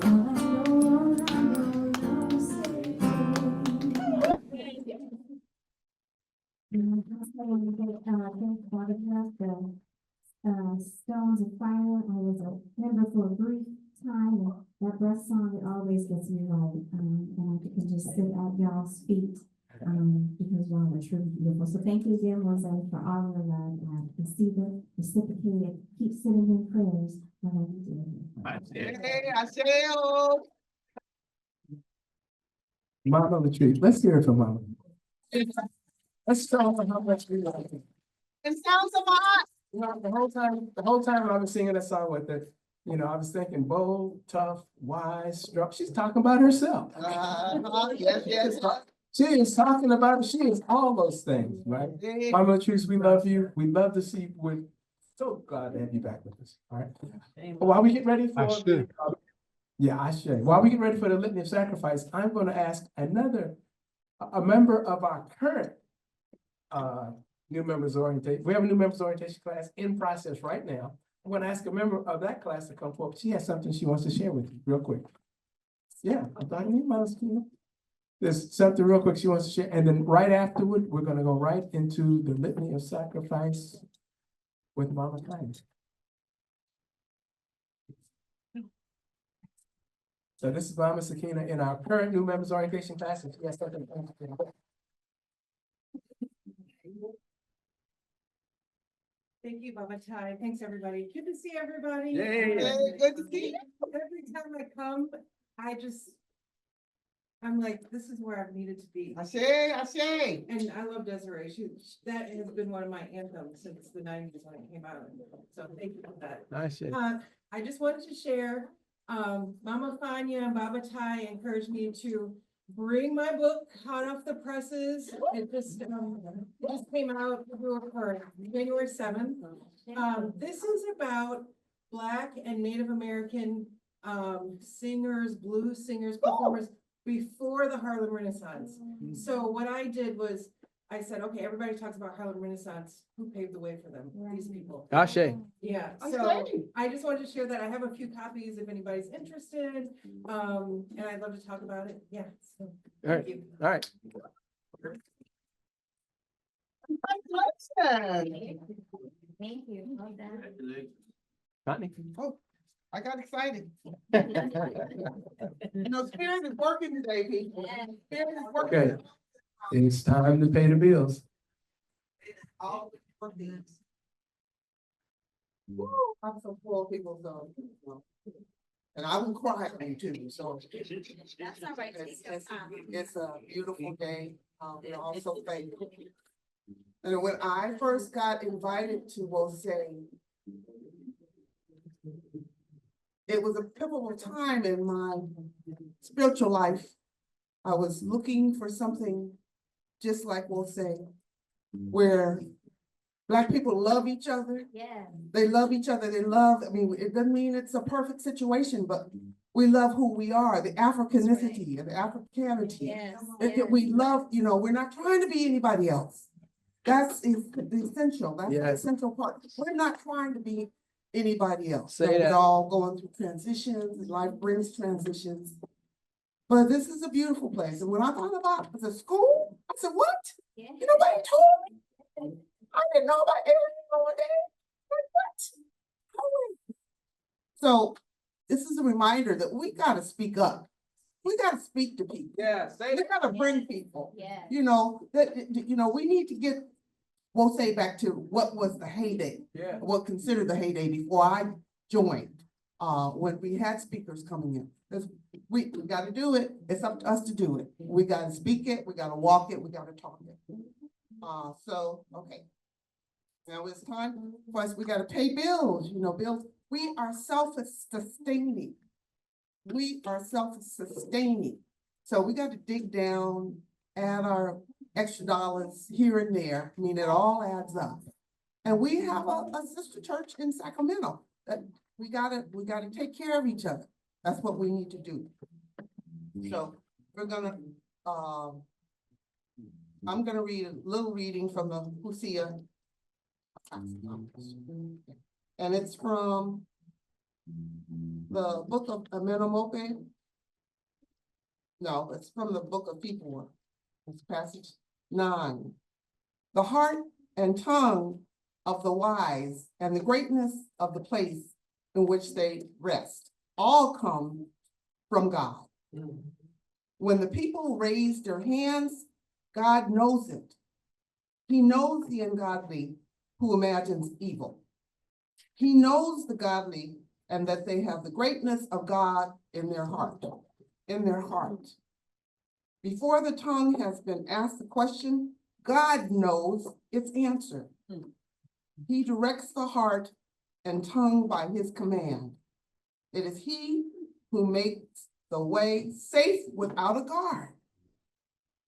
All I know, love will save the day. Stones of Fire. I was a member for a brief time, and that breath song, it always gets me right. And I can just sit at y'all's feet, because y'all are truly beautiful. So thank you again, Rosé, for all your love. Receive it, reciprocate it, keep sitting in prayers. Whatever you do. Mama Latrice, let's hear it from Mama. Let's tell her how much we love her. It sounds a lot. You know, the whole time I was singing that song with her, you know, I was thinking bold, tough, wise, strong. She's talking about herself. Yes. She is talking about, she is all those things, right? Mama Latrice, we love you. We love to see you. We're so glad to have you back with us. All right. While we get ready for While we get ready for the litany of sacrifice, I'm going to ask a member of our current new members orientation. We have a new members orientation class in process right now. I'm going to ask a member of that class to come forward. She has something she wants to share with you real quick. Yeah, I'm talking to you, Mouse. There's something real quick she wants to share. And then right afterward, we're going to go right into the litany of sacrifice with Mama Kind. So this is Mama Sakina in our current new members orientation class. And she has something to share. Thank you, Baba Tai. Thanks, everybody. Good to see everybody. Yay. Good to see you. Every time I come, I'm like, this is where I've needed to be. I say. And I love Desiree. That has been one of my anthems since the 90s when it came out. So thank you for that. Nice. I just wanted to share, Mama Fanya and Baba Tai encouraged me to bring my book hot off the presses. It just came out for January 7th. This is about Black and Native American singers, blues singers, performers before the Harlem Renaissance. So what I did was I said, okay, everybody talks about Harlem Renaissance. Who paved the way for them? These people. Ashe. Yeah, so I just wanted to share that. I have a few copies if anybody's interested. And I'd love to talk about it. Yeah. So, thank you. All right. Thank you. Love that. Connie. Oh, I got excited. Spirit is working today, people. Spirit is working. Okay. It's time to pay the bills. All for this. I'm so full of people, so. And I will cry on you too, so. That's all right. It's a beautiful day. We're all so thankful. And when I first got invited to Wosei, it was a pivotal time in my spiritual life. I was looking for something just like Wosei, where Black people love each other. Yeah. They love each other. They love, I mean, it doesn't mean it's a perfect situation, but we love who we are, the Africanicity and the Africanity. Yes. We love, you know, we're not trying to be anybody else. That's the essential, that's the Yes. essential part. We're not trying to be anybody else. Say that. We're all going through transitions, and life brings transitions. But this is a beautiful place. And when I thought about the school, I said, what? Yeah. You nobody told me. I didn't know about everything over there. Like, what? Oh, so this is a reminder that we gotta speak up. We gotta speak to people. Yeah, say We gotta bring people. Yeah. You know, we need to get, we'll say back to what was the heyday. Yeah. What considered the heyday before I joined, when we had speakers coming in. Because we gotta do it. It's up to us to do it. We gotta speak it, we gotta walk it, we gotta talk it. Okay. Now it's time for us, we gotta pay bills, you know, bills. We are self-sustaining. We are self-sustaining. So we got to dig down, add our extra dollars here and there. I mean, it all adds up. And we have a sister church in Sacramento that we gotta take care of each other. That's what we need to do. So we're gonna, I'm gonna read a little reading from the Hosea. And it's from the book of Amenemope. No, it's from the book of People. It's passage 9. The heart and tongue of the wise and the greatness of the place in which they rest all come from God. When the people raise their hands, God knows it. He knows the ungodly who imagines evil. He knows the godly and that they have the greatness of God in their heart. Before the tongue has been asked the question, God knows its answer. He directs the heart and tongue by his command. It is he who makes the way safe without a guard.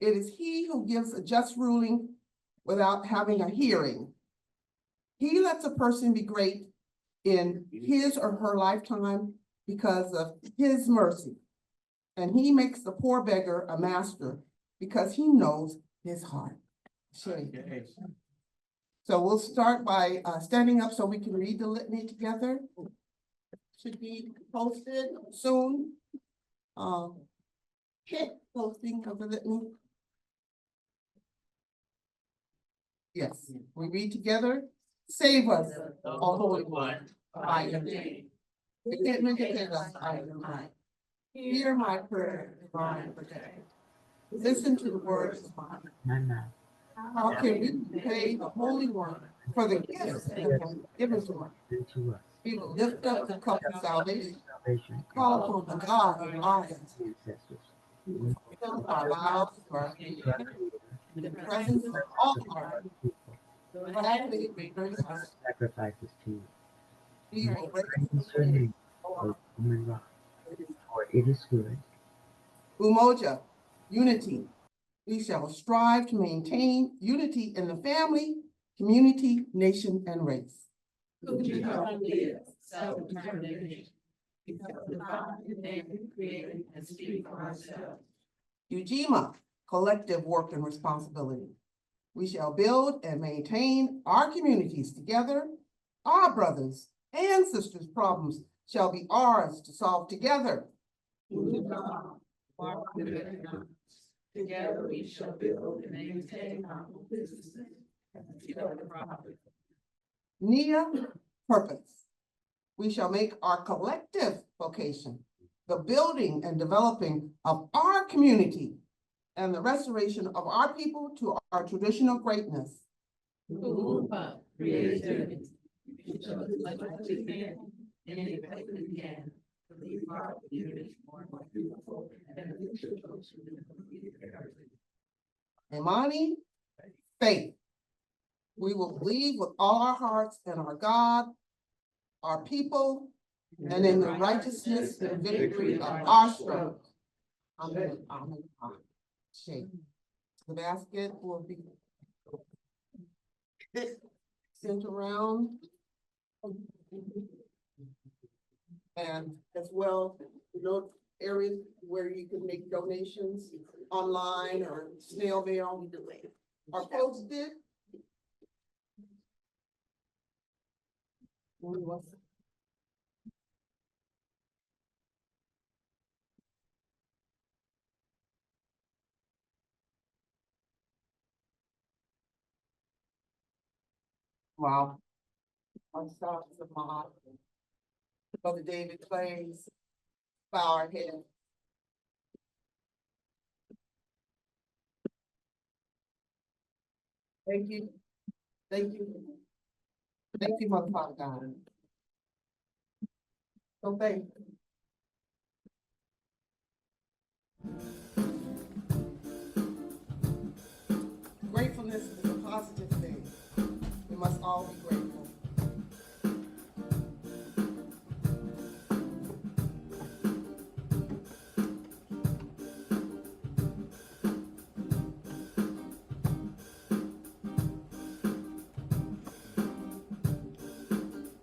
It is he who gives a just ruling without having a hearing. He lets a person be great in his or her lifetime because of his mercy. And he makes the poor beggar a master because he knows his heart. So we'll start by standing up so we can read the litany together. Should be posted soon. Posting of the litany. Yes, we read together. Save us, O Holy One, by your name. Vindicate us by your might. Hear my prayer, divine protect. Listen to the words of mine. How can we pay the Holy One for the gifts that have been given to us? We will lift up the cup of salvation, call upon the God of our ancestors. Fill our lives for our Creator, in the presence of all our people. Gladly we bring our sacrifices to you. We are Praise your name, O human rock, for it is good. Umoja, unity. We shall strive to maintain unity in the family, community, nation, and race. Self-determination. Because the God in name created and speak for ourselves. Ujima, collective work and responsibility. We shall build and maintain our communities together. Our brothers and sisters' problems shall be ours to solve together. Together we shall build and maintain our businesses. Nia, purpose. We shall make our collective vocation the building and developing of our community and the restoration of our people to our traditional greatness. Creativity. Imani, faith. We will believe with all our hearts in our God, our people, and in the righteousness and victory of our struggle. Amen. Amen. Shake. The basket will be. sent around. And as well, areas where you can make donations online or snail mail. Are posted. Wow. On top of the Maat. Brother David Clay's bow our head. Thank you. Thank you. Thank you, Mother Father God. So thank you. Gratefulness is a positive thing. We must all be grateful.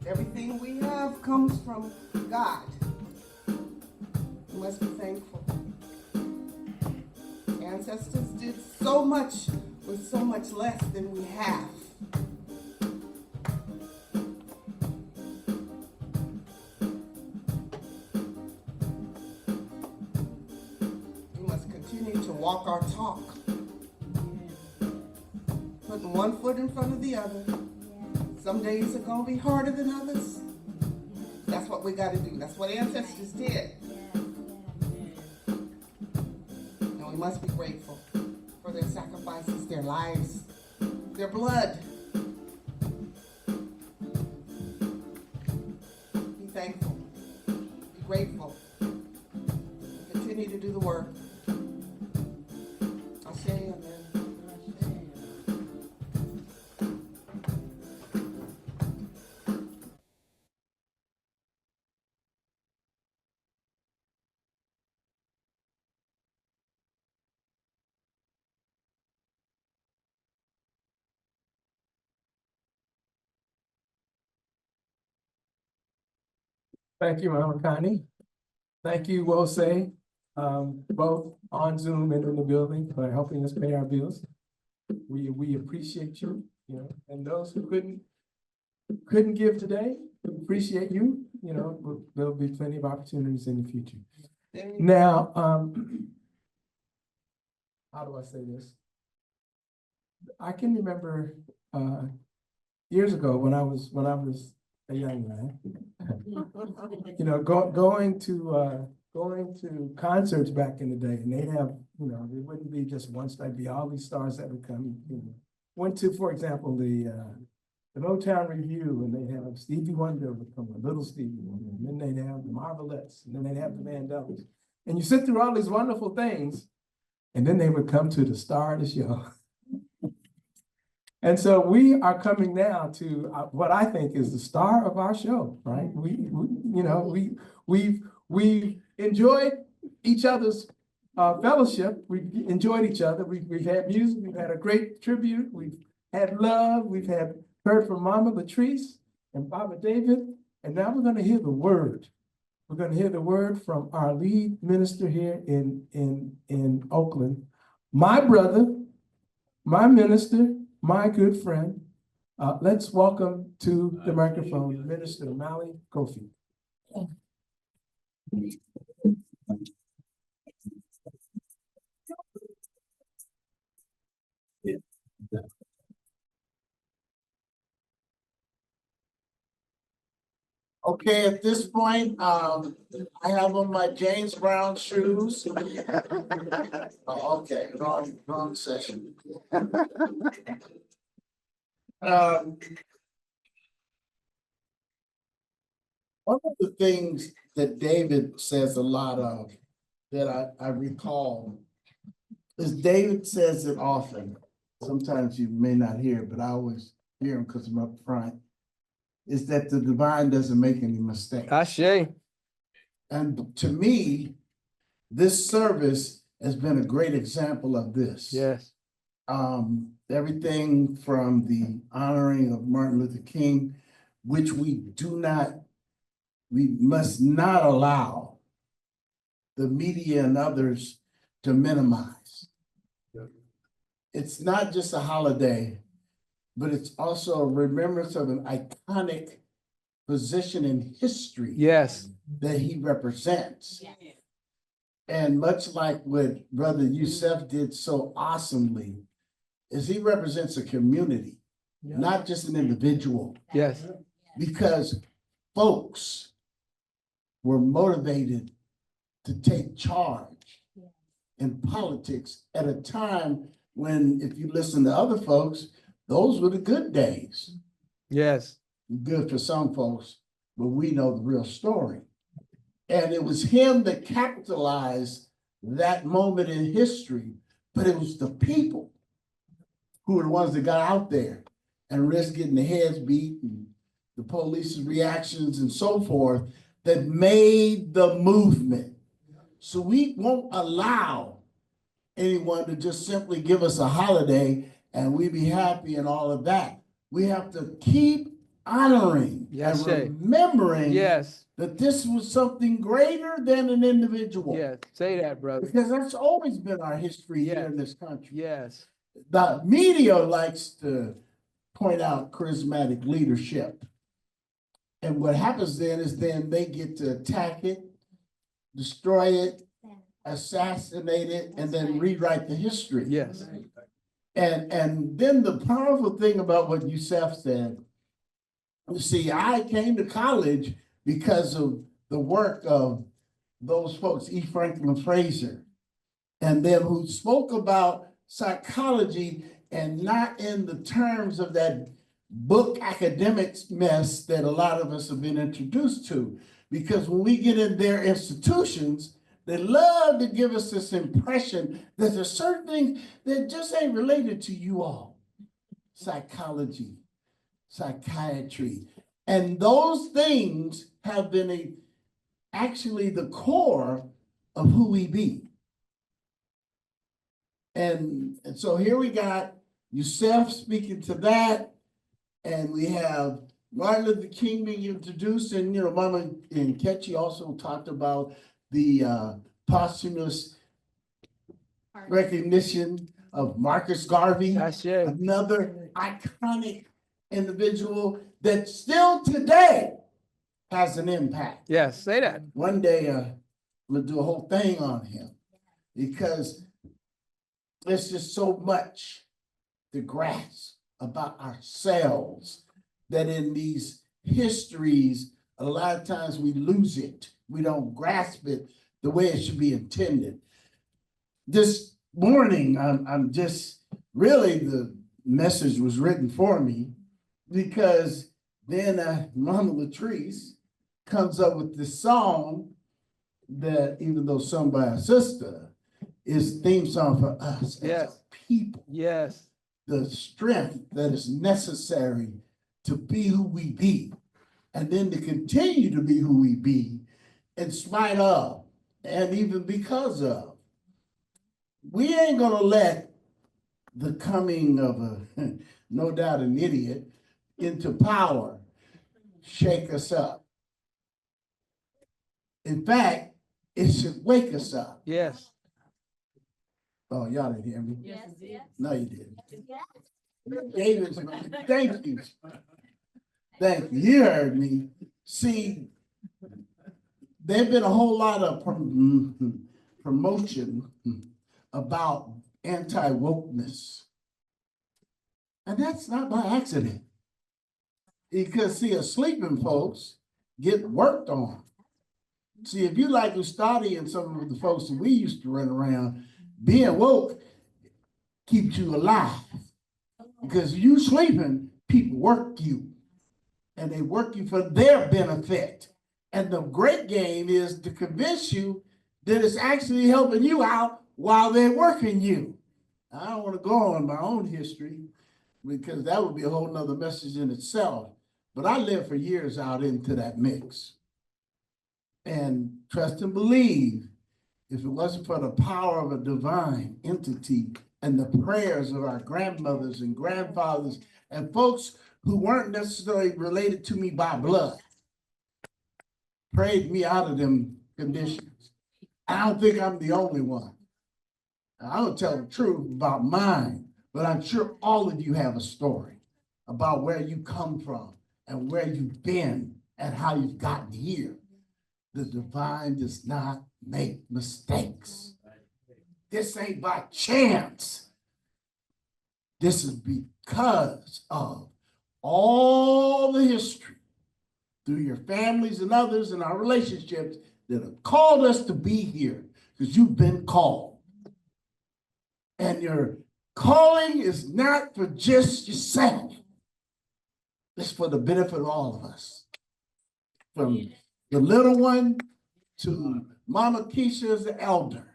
Everything we have comes from God. We must be thankful. Ancestors did so much with so much less than we have. We must continue to walk our talk, putting one foot in front of the other. Some days are going to be harder than others. That's what we got to do. That's what ancestors did. And we must be grateful for their sacrifices, their lives, their blood. Be thankful. Be grateful. And continue to do the work. I'll say amen. Thank you, Mama Connie. Thank you, Wose, both on Zoom and in the building for helping us pay our bills. We appreciate you, and those who couldn't give today, we appreciate you. There'll be plenty of opportunities in the future. Now, how do I say this? I can remember years ago when I was a young man, going to concerts back in the day, and they'd have, it wouldn't be just one star, it'd be all these stars that would come. Went to, for example, the Motown Review, and they'd have Stevie Wonder would come, Little Stevie Wonder, and then they'd have the Marvelettes, and then they'd have the Vandellas. And you sit through all these wonderful things, and then they would come to the star of the show. And so we are coming now to what I think is the star of our show, right? We've enjoyed each other's fellowship. We've enjoyed each other. We've had music. We've had a great tribute. We've had love. We've heard from Mama Latrice and Baba David. And now we're going to hear the word. We're going to hear the word from our lead minister here in Oakland, my brother, my minister, my good friend. Let's welcome to the microphone, Minister Mali Kofi. Okay, at this point, I have on my James Brown shoes. Oh, okay, wrong session. One of the things that David says a lot of that I recall is David says it often. Sometimes you may not hear it, but I always hear him because I'm up front. Is that the divine doesn't make any mistakes. Ashe. And to me, this service has been a great example of this. Yes. everything from the honoring of Martin Luther King, which we must not allow the media and others to minimize. It's not just a holiday, but it's also a remembrance of an iconic position in history. Yes. That he represents. And much like what Brother Youssef did so awesomely, is he represents a community, not just an individual. Yes. Because folks were motivated to take charge in politics at a time when, if you listen to other folks, those were the good days. Yes. Good for some folks, but we know the real story. And it was him that capitalized that moment in history, but it was the people who were the ones that got out there and risked getting their heads beat and the police's reactions and so forth that made the movement. So we won't allow anyone to just simply give us a holiday and we be happy and all of that. We have to keep honoring and remembering that this was something greater than an individual. Yes, say that, brother. Because that's always been our history here in this country. Yes. The media likes to point out charismatic leadership. And what happens then is they get to attack it, destroy it, assassinate it, and then rewrite the history. Yes. And then the powerful thing about what Youssef said, you see, I came to college because of the work of those folks, E. Franklin Fraser, and them who spoke about psychology and not in the terms of that book academics mess that a lot of us have been introduced to. Because when we get in their institutions, they love to give us this impression that there's certain things that just ain't related to you all. Psychology, psychiatry, and those things have been actually the core of who we be. And so here we got Youssef speaking to that, and we have Martin Luther King being introduced, and Mama and Ketchy also talked about the posthumous recognition of Marcus Garvey, another iconic individual that still today has an impact. Yes, say that. One day we'll do a whole thing on him because there's just so much to grasp about ourselves that in these histories, a lot of times we lose it. We don't grasp it the way it should be intended. This morning, I'm just really, the message was written for me because then Mama Latrice comes up with this song that, even though sung by a sister, is theme song for us as a people. Yes. The strength that is necessary to be who we be, and then to continue to be who we be in spite of, and even because of. We ain't gonna let the coming of a, no doubt an idiot, into power shake us up. In fact, it should wake us up. Yes. Oh, y'all didn't hear me? Yes, yes. No, you didn't. David, thank you. Thank you. You heard me. See, there's been a whole lot of promotion about anti-wokeness. And that's not by accident. Because see, sleeping folks get worked on. See, if you like Ustadi and some of the folks that we used to run around, being woke keeps you alive. Because you sleeping, people work you. And they work you for their benefit. And the great game is to convince you that it's actually helping you out while they're working you. I don't want to go on my own history because that would be a whole nother message in itself. But I lived for years out into that mix. And trust and believe, if it wasn't for the power of a divine entity and the prayers of our grandmothers and grandfathers and folks who weren't necessarily related to me by blood prayed me out of them conditions. I don't think I'm the only one. I don't tell the truth about mine, but I'm sure all of you have a story about where you come from and where you've been and how you've gotten here. The divine does not make mistakes. This ain't by chance. This is because of all the history through your families and others and our relationships that have called us to be here because you've been called. And your calling is not for just yourself. It's for the benefit of all of us. From the little one to Mama Keisha as the elder.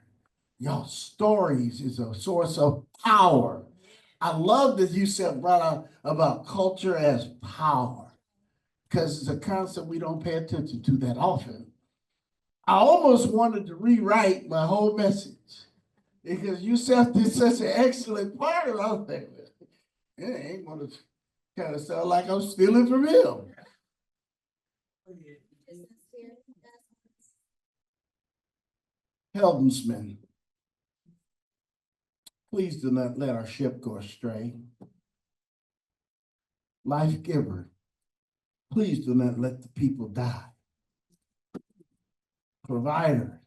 Your stories is a source of power. I love that you said brought out about culture as power, because it's a concept we don't pay attention to that often. I almost wanted to rewrite my whole message because you said this such an excellent part of it. I was like, it ain't gonna kind of sound like I'm stealing from him. Helmsman, please do not let our ship go astray. Life giver, please do not let the people die. Provider,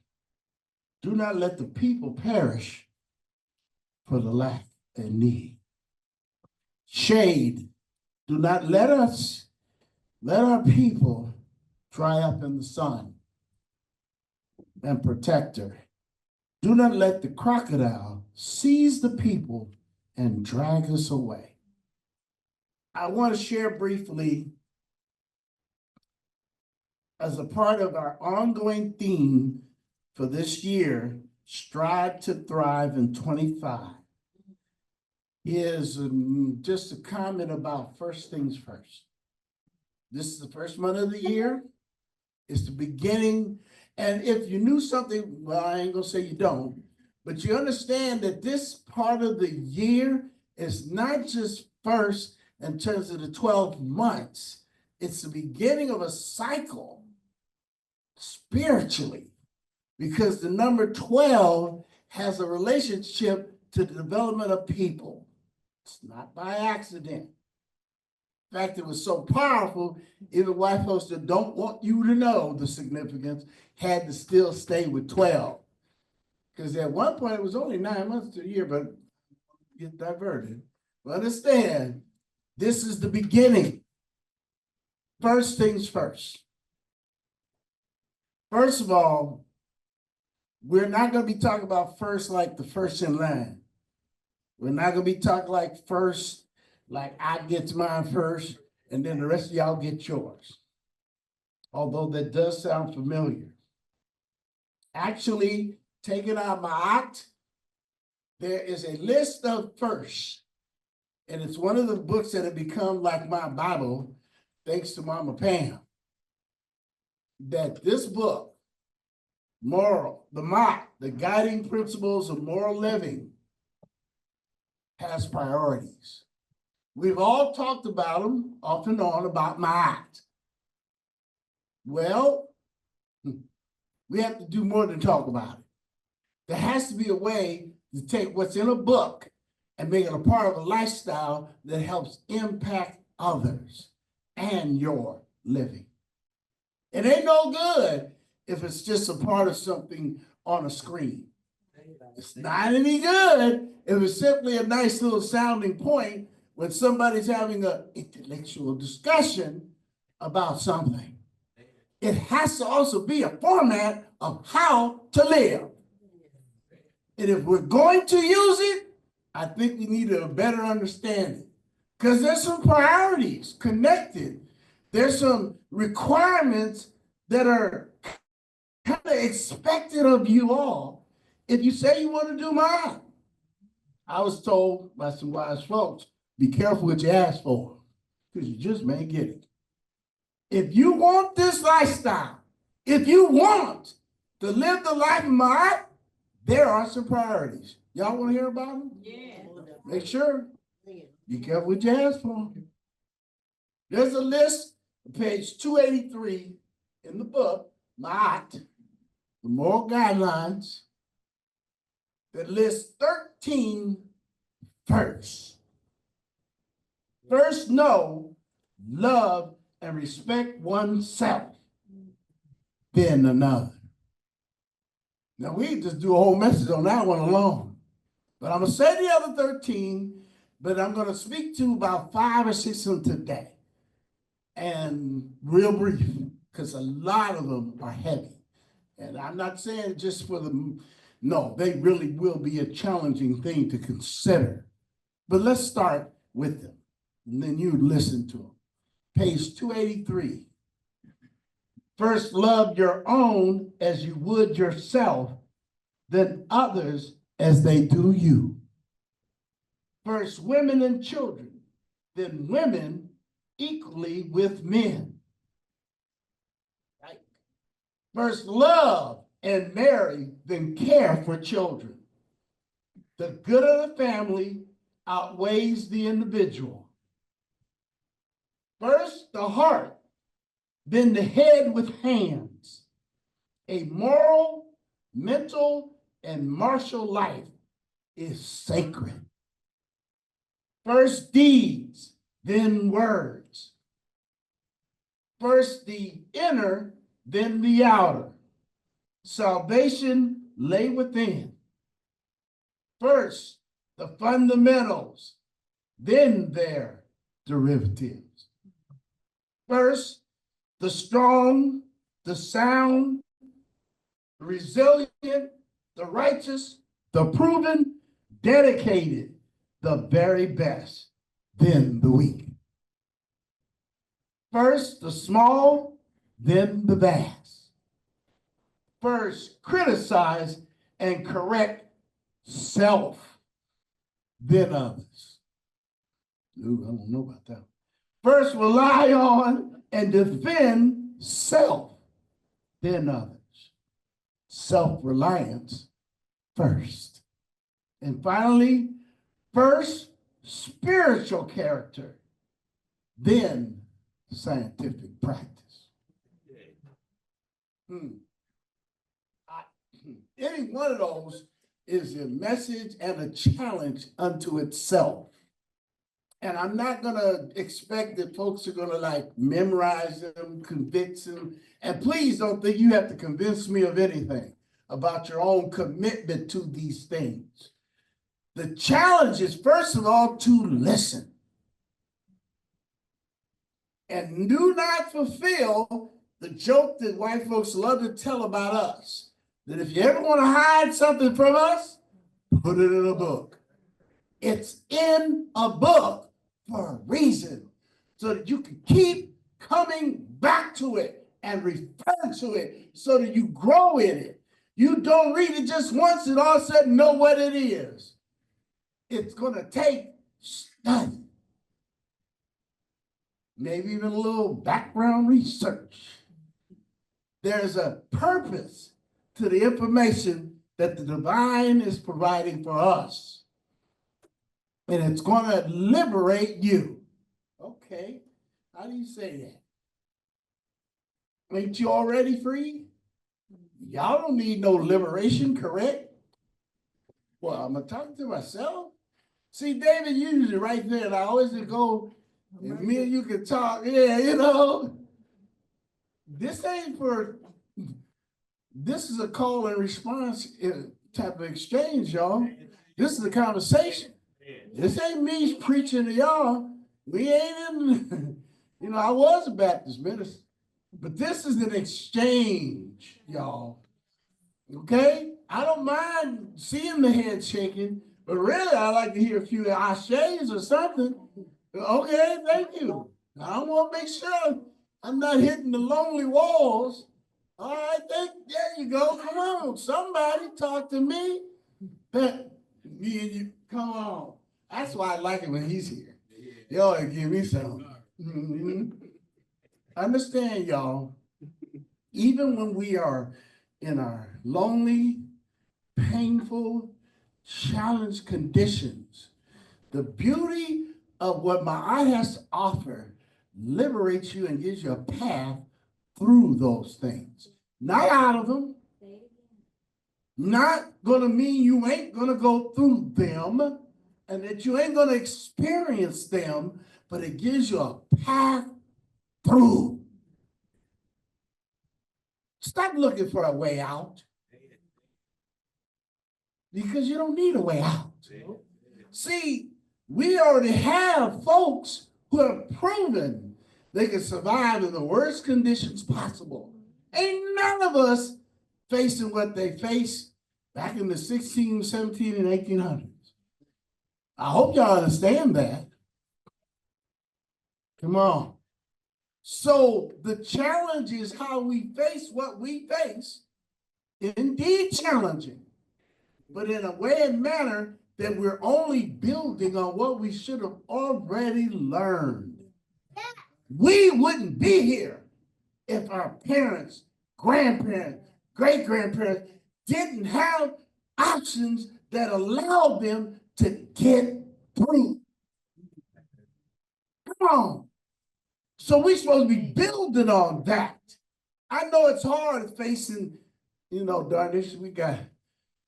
do not let the people perish for the lack and need. Shade, do not let our people dry up in the sun. And protector, do not let the crocodile seize the people and drag us away. I want to share briefly, as a part of our ongoing theme for this year, Strive to Thrive in 25, is just a comment about first things first. This is the first month of the year. It's the beginning. And if you knew something, well, I ain't gonna say you don't, but you understand that this part of the year is not just first in terms of the 12 months. It's the beginning of a cycle spiritually, because the number 12 has a relationship to the development of people. It's not by accident. In fact, it was so powerful, even white folks that don't want you to know the significance had to still stay with 12. Because at one point it was only 9 months to a year, but get diverted. But understand, this is the beginning. First things first. First of all, we're not going to be talking about first like the first in line. We're not going to be talking like first, like I get mine first, and then the rest of y'all get yours. Although that does sound familiar. Actually, taking out Maat, there is a list of firsts. And it's one of the books that have become like my Bible, thanks to Mama Pam. That this book, the Maat, the Guiding Principles of Moral Living, has priorities. We've all talked about them off and on about Maat. Well, we have to do more than talk about it. There has to be a way to take what's in a book and make it a part of a lifestyle that helps impact others and your living. It ain't no good if it's just a part of something on a screen. It's not any good if it's simply a nice little sounding point when somebody's having an intellectual discussion about something. It has to also be a format of how to live. And if we're going to use it, I think we need a better understanding, because there's some priorities connected. There's some requirements that are kind of expected of you all if you say you want to do mine. I was told by some wise folks, be careful what you ask for, because you just may get it. If you want this lifestyle, if you want to live the life of Maat, there are some priorities. Y'all wanna hear about them? Yeah. Make sure. Be careful what you ask for. There's a list, page 283 in the book, Maat, the Moral Guidelines, that lists 13 firsts. First, know, love, and respect oneself, then another. Now, we just do a whole message on that one alone. But I'm going to say the other 13, but I'm going to speak to about 5 or 6 of them today. And real brief, because a lot of them are heavy. And I'm not saying just for the, no, they really will be a challenging thing to consider. But let's start with them, and then you listen to them. Page 283. First, love your own as you would yourself, then others as they do you. First, women and children, then women equally with men. Right? First, love and marry, then care for children. The good of the family outweighs the individual. First, the heart, then the head with hands. A moral, mental, and martial life is sacred. First deeds, then words. First the inner, then the outer. Salvation lay within. First the fundamentals, then their derivatives. First the strong, the sound, the resilient, the righteous, the proven, dedicated, the very best, then the weak. First the small, then the vast. First criticize and correct self, then others. Ooh, I don't know about that. First rely on and defend self, then others. Self-reliance first. And finally, first spiritual character, then scientific practice. Any one of those is a message and a challenge unto itself. And I'm not gonna expect that folks are gonna like memorize them, convince them. And please don't think you have to convince me of anything about your own commitment to these things. The challenge is, first of all, to listen. And do not fulfill the joke that white folks love to tell about us, that if you ever want to hide something from us, put it in a book. It's in a book for a reason, so that you can keep coming back to it and refer to it so that you grow in it. You don't read it just once and all of a sudden know what it is. It's going to take study. Maybe even a little background research. There's a purpose to the information that the divine is providing for us. And it's going to liberate you. Okay, how do you say that? Ain't you already free? Y'all don't need no liberation, correct? Well, I'm going to talk to myself. See, David usually right there, and I always go, and me and you can talk, yeah, you know. This ain't for, this is a call and response type of exchange, y'all. This is a conversation. This ain't me preaching to y'all. We ain't in, you know, I was a Baptist minister, but this is an exchange, y'all. Okay? I don't mind seeing the head shaking, but really I like to hear a few ashes or something. Okay, thank you. I want to make sure I'm not hitting the lonely walls. All right, there you go. Come on, somebody talk to me. But me and you, come on. That's why I like it when he's here. Y'all give me some. Understand, y'all, even when we are in our lonely, painful, challenge conditions. The beauty of what Maat has to offer liberates you and gives you a path through those things. Not out of them. Not gonna mean you ain't gonna go through them and that you ain't gonna experience them, but it gives you a path through. Stop looking for a way out because you don't need a way out. See, we already have folks who have proven they can survive in the worst conditions possible. Ain't none of us facing what they faced back in the 16, 17, and 1800s. I hope y'all understand that. Come on. So the challenge is how we face what we face. Indeed challenging, but in a way and manner that we're only building on what we should have already learned. We wouldn't be here if our parents, grandparents, great-grandparents didn't have options that allowed them to get through. Come on. So we're supposed to be building on that. I know it's hard facing, Darnish, we got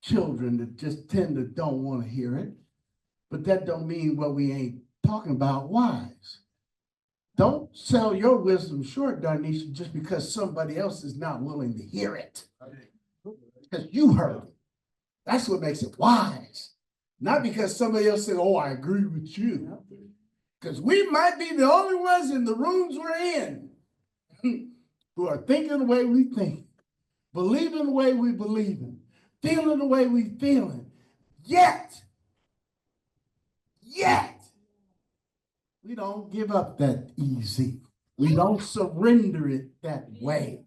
children that just tend to don't want to hear it, but that don't mean what we ain't talking about wise. Don't sell your wisdom short, Darnish, just because somebody else is not willing to hear it. Because you heard it. That's what makes it wise. Not because somebody else said, oh, I agree with you. Because we might be the only ones in the rooms we're in who are thinking the way we think, believing the way we believe in, feeling the way we feeling. Yet, we don't give up that easy. We don't surrender it that way.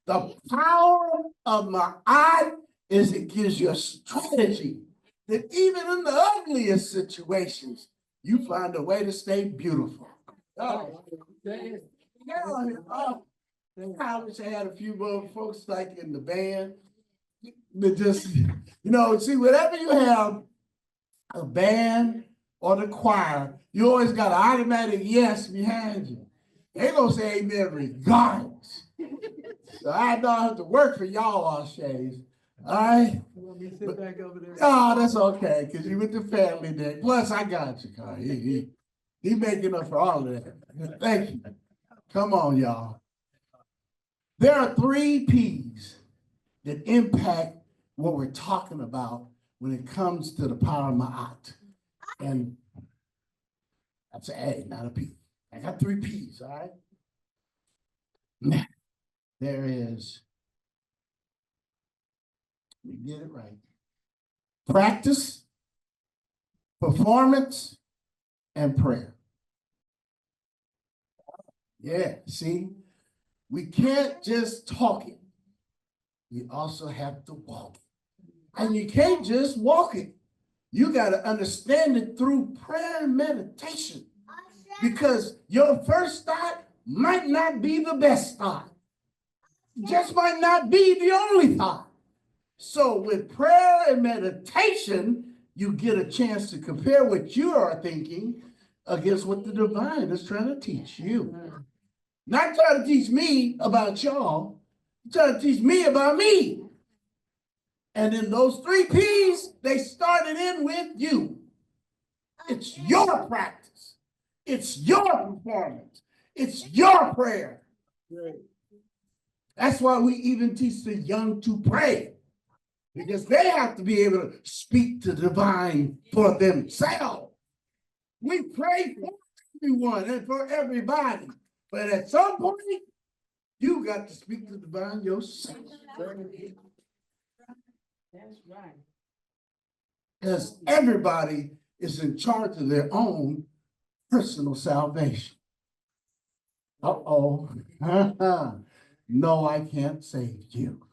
The power of Ma'at is it gives you a strategy that even in the ugliest situations, you find a way to stay beautiful. I wish I had a few more folks like in the band that just, see, whenever you have a band or the choir, you always got an automatic yes behind you. They gonna say amen regardless. So I don't have to work for y'all all shades. All right? Sit back over there. Oh, that's okay, because you with the family there. Plus, I got you, Carl. He making up for all of that. Thank you. Come on, y'all. There are 3 P's that impact what we're talking about when it comes to the power of Ma'at. And that's an A, not a P. I got 3 P's, all right? Now, there is, let me get it right. Practice, performance, and prayer. Yeah, see, we can't just talk it. We also have to walk it. And you can't just walk it. You got to understand it through prayer and meditation. Because your first thought might not be the best thought. Just might not be the only thought. So with prayer and meditation, you get a chance to compare what you are thinking against what the divine is trying to teach you. Not trying to teach me about y'all, trying to teach me about me. And in those 3 P's, they started in with you. It's your practice. It's your performance. It's your prayer. That's why we even teach the young to pray. Because they have to be able to speak to the divine for themselves. We pray for everyone and for everybody. But at some point, you got to speak to the divine yourself. That's right. Because everybody is in charge of their own personal salvation. Uh-oh. No, I can't save you.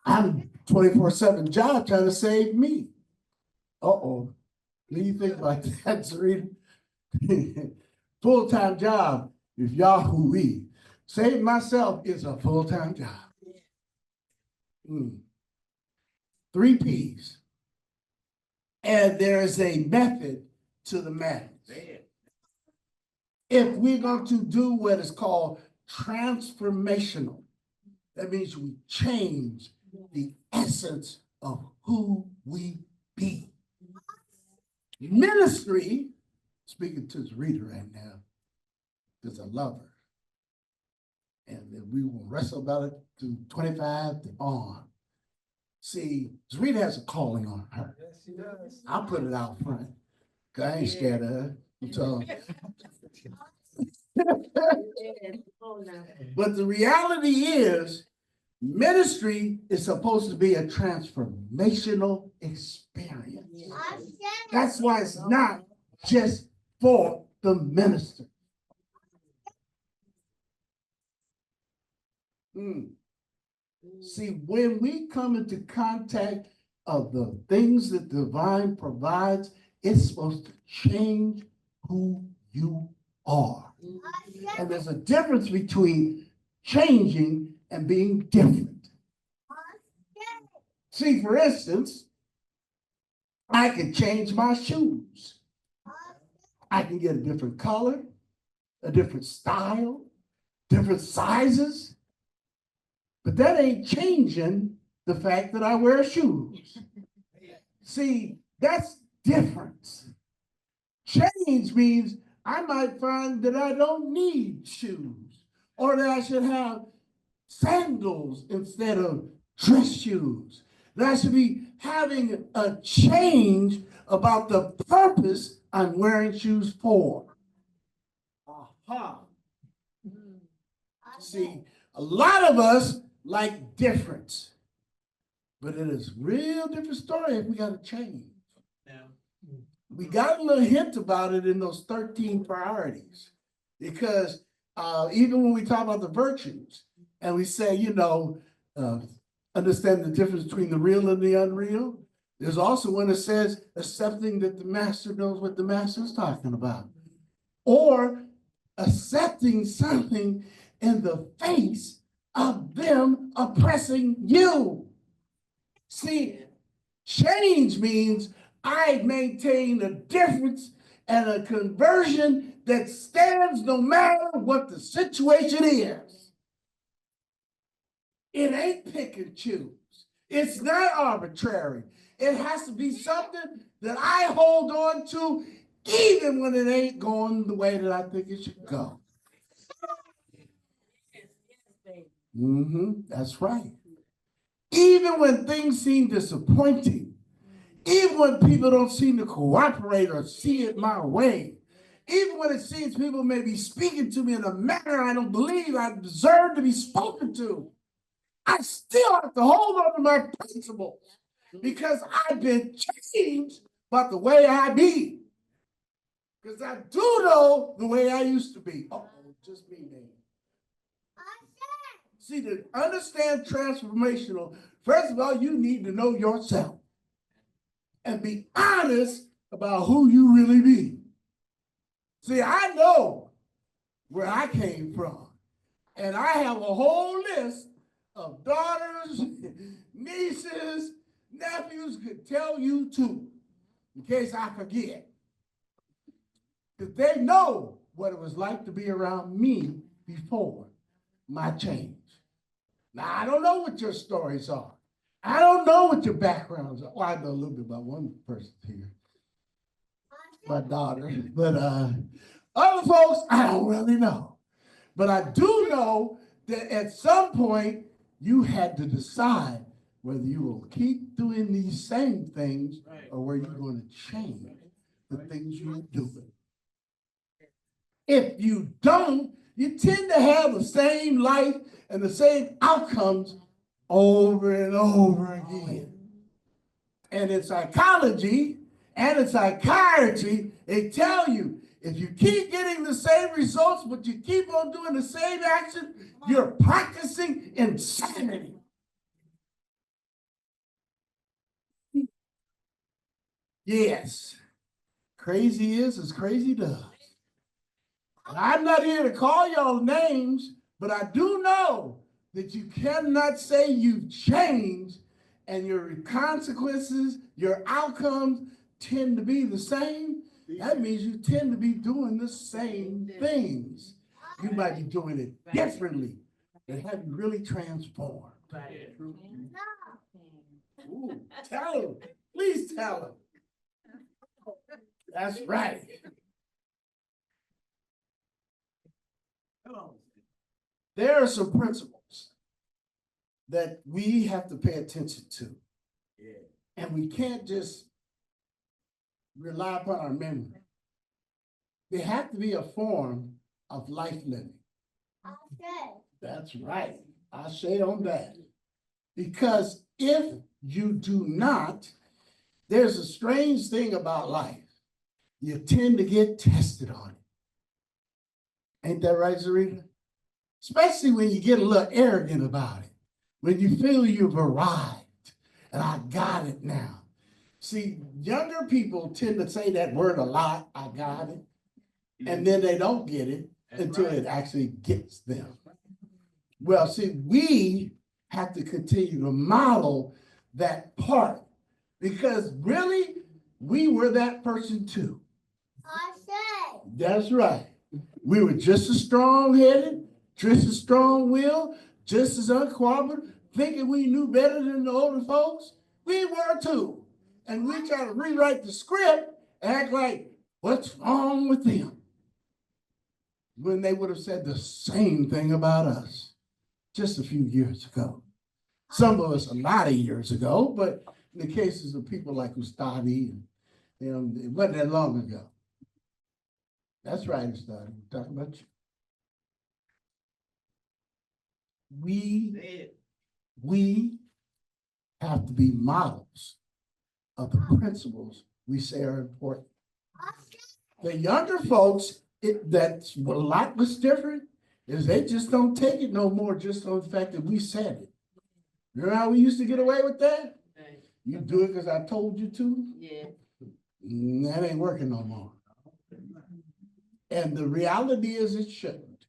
I'm 24/7 job trying to save me. Uh-oh. What do you think about that, Sarita? Full-time job, if Yahoo, save myself is a full-time job. 3 P's. And there is a method to the madness. If we're going to do what is called transformational, that means we change the essence of who we be. Ministry, speaking to the reader right now, is a lover. And then we will wrestle about it to 25 to on. See, Zarita has a calling on her. Yes, she does. I'll put it out front. 'Cause I ain't scared of her. So, but the reality is, ministry is supposed to be a transformational experience. That's why it's not just for the minister. See, when we come into contact of the things that the divine provides, it's supposed to change who you are. And there's a difference between changing and being different. See, for instance, I can change my shoes. I can get a different color, a different style, different sizes. But that ain't changing the fact that I wear shoes. See, that's difference. Change means I might find that I don't need shoes, or that I should have sandals instead of dress shoes. That I should be having a change about the purpose I'm wearing shoes for. Aha. See, a lot of us like difference, but it is a real different story if we got to change. We got a little hint about it in those 13 priorities, because even when we talk about the virtues and we say, understand the difference between the real and the unreal, there's also one that says accepting that the master knows what the master is talking about, or accepting something in the face of them oppressing you. See, change means I maintain a difference and a conversion that stands no matter what the situation is. It ain't pick and choose. It's not arbitrary. It has to be something that I hold on to even when it ain't going the way that I think it should go. That's right. Even when things seem disappointing, even when people don't seem to cooperate or see it my way, even when it seems people may be speaking to me in a manner I don't believe I deserve to be spoken to, I still have to hold on to my principles because I've been changed by the way I be. Because I do know the way I used to be. Oh, just me, man. See, to understand transformational, first of all, you need to know yourself and be honest about who you really be. See, I know where I came from, and I have a whole list of daughters, nieces, nephews could tell you too, in case I forget. Because they know what it was like to be around me before my change. Now, I don't know what your stories are. I don't know what your backgrounds are. Well, I know a little bit about one person here, my daughter. But other folks, I don't really know. But I do know that at some point, you had to decide whether you will keep doing these same things or whether you're going to change the things you're doing. If you don't, you tend to have the same life and the same outcomes over and over again. And in psychology and in psychiatry, they tell you, if you keep getting the same results, but you keep on doing the same action, you're practicing insanity. Yes, crazy is as crazy does. And I'm not here to call y'all names, but I do know that you cannot say you've changed and your consequences, your outcomes tend to be the same, that means you tend to be doing the same things. You might be doing it differently, but have you really transformed? Ooh, tell them, please tell them. That's right. There are some principles that we have to pay attention to. And we can't just rely upon our memory. They have to be a form of life living. That's right. I'll say on that. Because if you do not, there's a strange thing about life. You tend to get tested on it. Ain't that right, Zarita? Especially when you get a little arrogant about it. When you feel you've arrived and I got it now. See, younger people tend to say that word a lot, I got it. And then they don't get it until it actually gets them. Well, see, we have to continue to model that part because really, we were that person too. That's right. We were just as strong-headed, just as strong-willed, just as uncooperative, thinking we knew better than the older folks. We were too. And we try to rewrite the script and act like, what's wrong with them? When they would have said the same thing about us just a few years ago. Some of us a lot of years ago, but in the cases of people like Ustadi, it wasn't that long ago. That's right, Ustadi, we're talking about you. We have to be models of the principles we say are important. The younger folks, that's a lot was different, is they just don't take it no more just on the fact that we said it. Remember how we used to get away with that? You do it because I told you to? Yeah. That ain't working no more. And the reality is it shouldn't.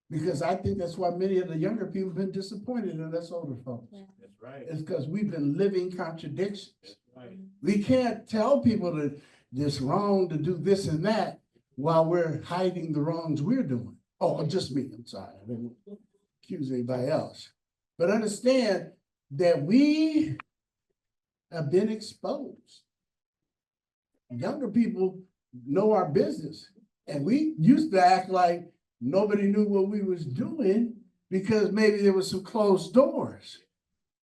Because I think that's why many of the younger people have been disappointed in us older folks. That's right. It's because we've been living contradictions. Right. We can't tell people that it's wrong to do this and that while we're hiding the wrongs we're doing. Oh, just me, I'm sorry. I didn't accuse anybody else. But understand that we have been exposed. Younger people know our business. And we used to act like nobody knew what we was doing because maybe there was some closed doors.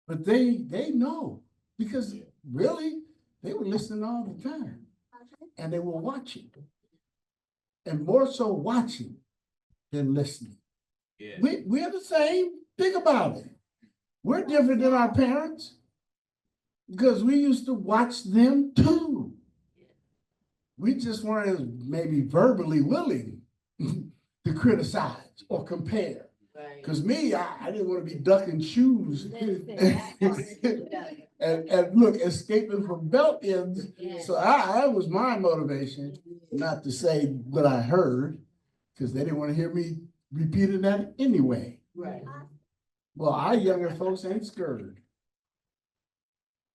But they know because really they were listening all the time and they were watching. And more so watching than listening. Yeah. We're the same. Think about it. We're different than our parents because we used to watch them too. We just weren't as maybe verbally willing to criticize or compare. Because me, I didn't want to be ducking shoes and look, escaping from belt ends. So that was my motivation, not to say what I heard, because they didn't want to hear me repeating that anyway. Right. Well, our younger folks ain't scared.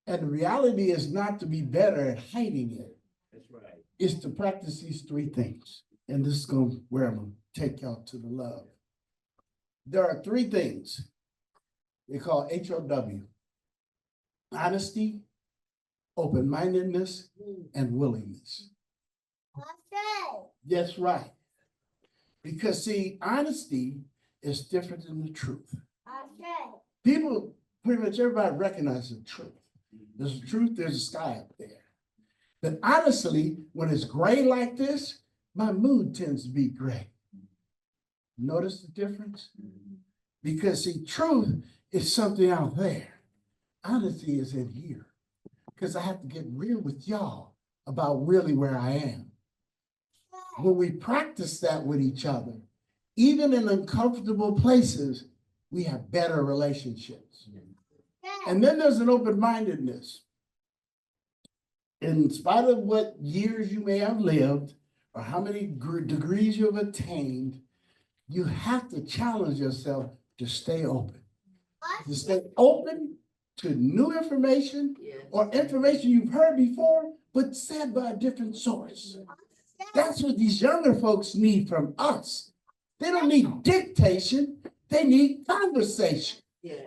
And the reality is not to be better at hiding it. That's right. It's to practice these three things. And this is where I'm going to take y'all to the love. There are three things they call HOW. Honesty, open-mindedness, and willingness. That's right. Because see, honesty is different than the truth. People, pretty much everybody recognizes the truth. There's a truth, there's a sky up there. But honestly, when it's gray like this, my mood tends to be gray. Notice the difference? Because see, truth is something out there. Honesty is in here. Because I have to get real with y'all about really where I am. When we practice that with each other, even in uncomfortable places, we have better relationships. And then there's an open-mindedness. In spite of what years you may have lived or how many degrees you've attained, you have to challenge yourself to stay open. To stay open to new information or information you've heard before, but said by a different source. That's what these younger folks need from us. They don't need dictation, they need conversation.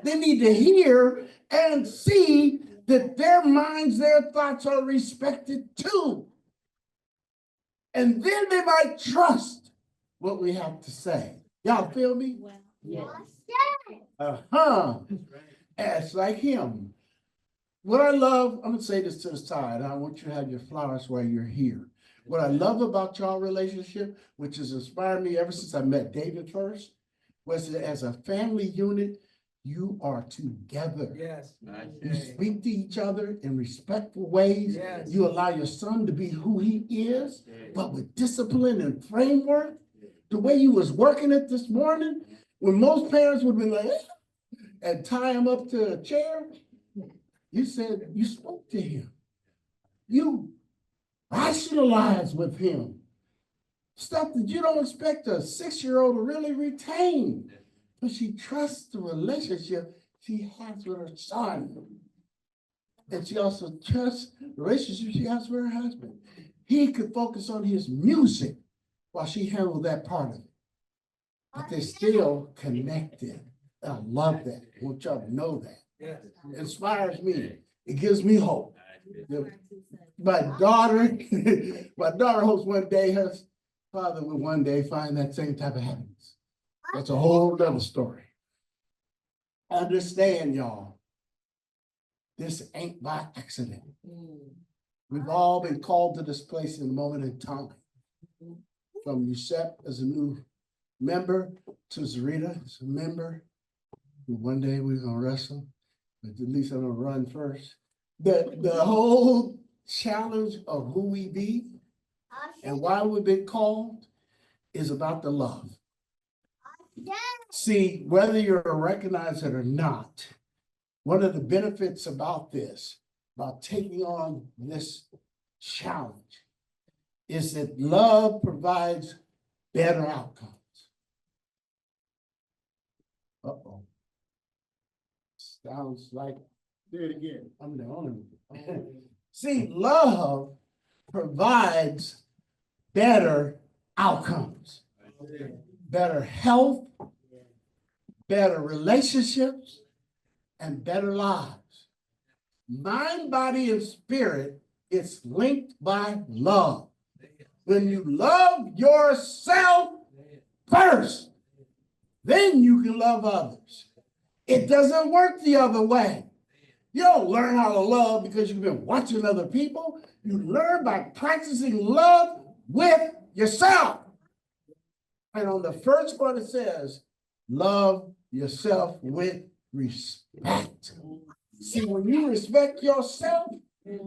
They need to hear and see that their minds, their thoughts are respected too. And then they might trust what we have to say. Y'all feel me? Yes. It's like him. What I love, I'm gonna say this to the side. I want you to have your flowers while you're here. What I love about y'all relationship, which has inspired me ever since I met David first, was that as a family unit, you are together. Yes. You speak to each other in respectful ways. Yes. You allow your son to be who he is, but with discipline and framework. The way you was working it this morning, when most parents would be like, and tie him up to a chair, you said you spoke to him. You rationalized with him. Stuff that you don't expect a 6-year-old to really retain. But she trusts the relationship she has with her son. And she also trusts the relationship she has with her husband. He could focus on his music while she handled that part of it. But they're still connected. I love that. I want y'all to know that. It inspires me. It gives me hope. My daughter hopes one day her father will one day find that same type of happiness. That's a whole other story. Understand, y'all. This ain't by accident. We've all been called to this place in a moment in time. From Yusef as a new member to Zarita as a member. One day we're gonna wrestle, but at least I'm gonna run first. The whole challenge of who we be and why we've been called is about the love. See, whether you recognize it or not, one of the benefits about this, about taking on this challenge, is that love provides better outcomes. Uh-oh. Sounds like, do it again. I'm the only one. See, love provides better outcomes, better health, better relationships, and better lives. Mind, body, and spirit is linked by love. When you love yourself first, then you can love others. It doesn't work the other way. You don't learn how to love because you've been watching other people. You learn by practicing love with yourself. And on the first part it says, love yourself with respect. See, when you respect yourself,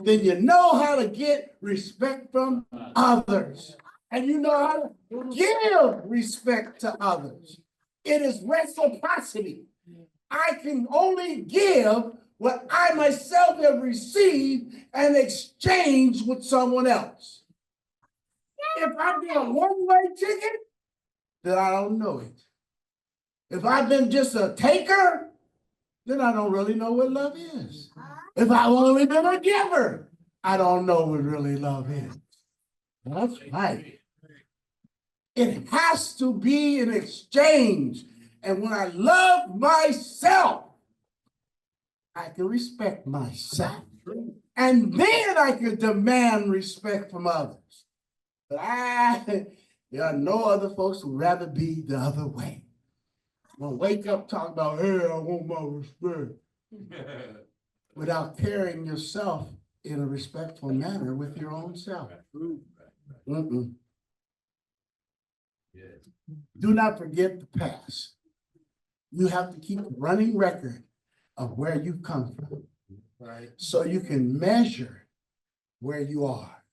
then you know how to get respect from others. And you know how to give respect to others. It is reciprocity. I can only give what I myself have received and exchange with someone else. If I get a one-way ticket, then I don't know it. If I've been just a taker, then I don't really know what love is. If I've only been a giver, I don't know what really love is. That's right. It has to be an exchange. And when I love myself, I can respect myself. And then I can demand respect from others. But there are no other folks who rather be the other way. Well, wake up talking about, hey, I want my respect. Without carrying yourself in a respectful manner with your own self. Mm-mm. Do not forget the past. You have to keep a running record of where you come from. Right. So you can measure where you are.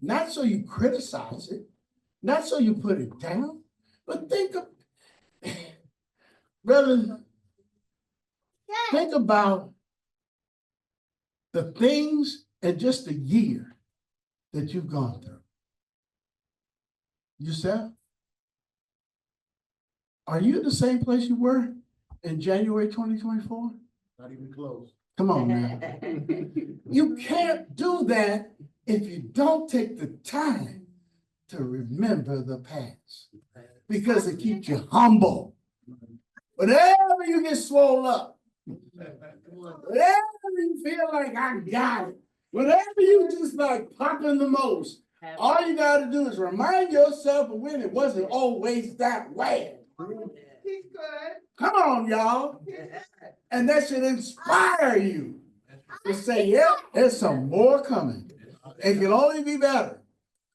Not so you criticize it, not so you put it down, but think about the things in just a year that you've gone through. Yourself? Are you the same place you were in January 2024? Not even close. Come on now. You can't do that if you don't take the time to remember the past, because it keeps you humble. Whenever you get swole up, whenever you feel like I got it, whenever you just like popping the most, all you gotta do is remind yourself of when it wasn't always that way. He's good. Come on, y'all. And that should inspire you to say, yeah, there's some more coming. It can only be better.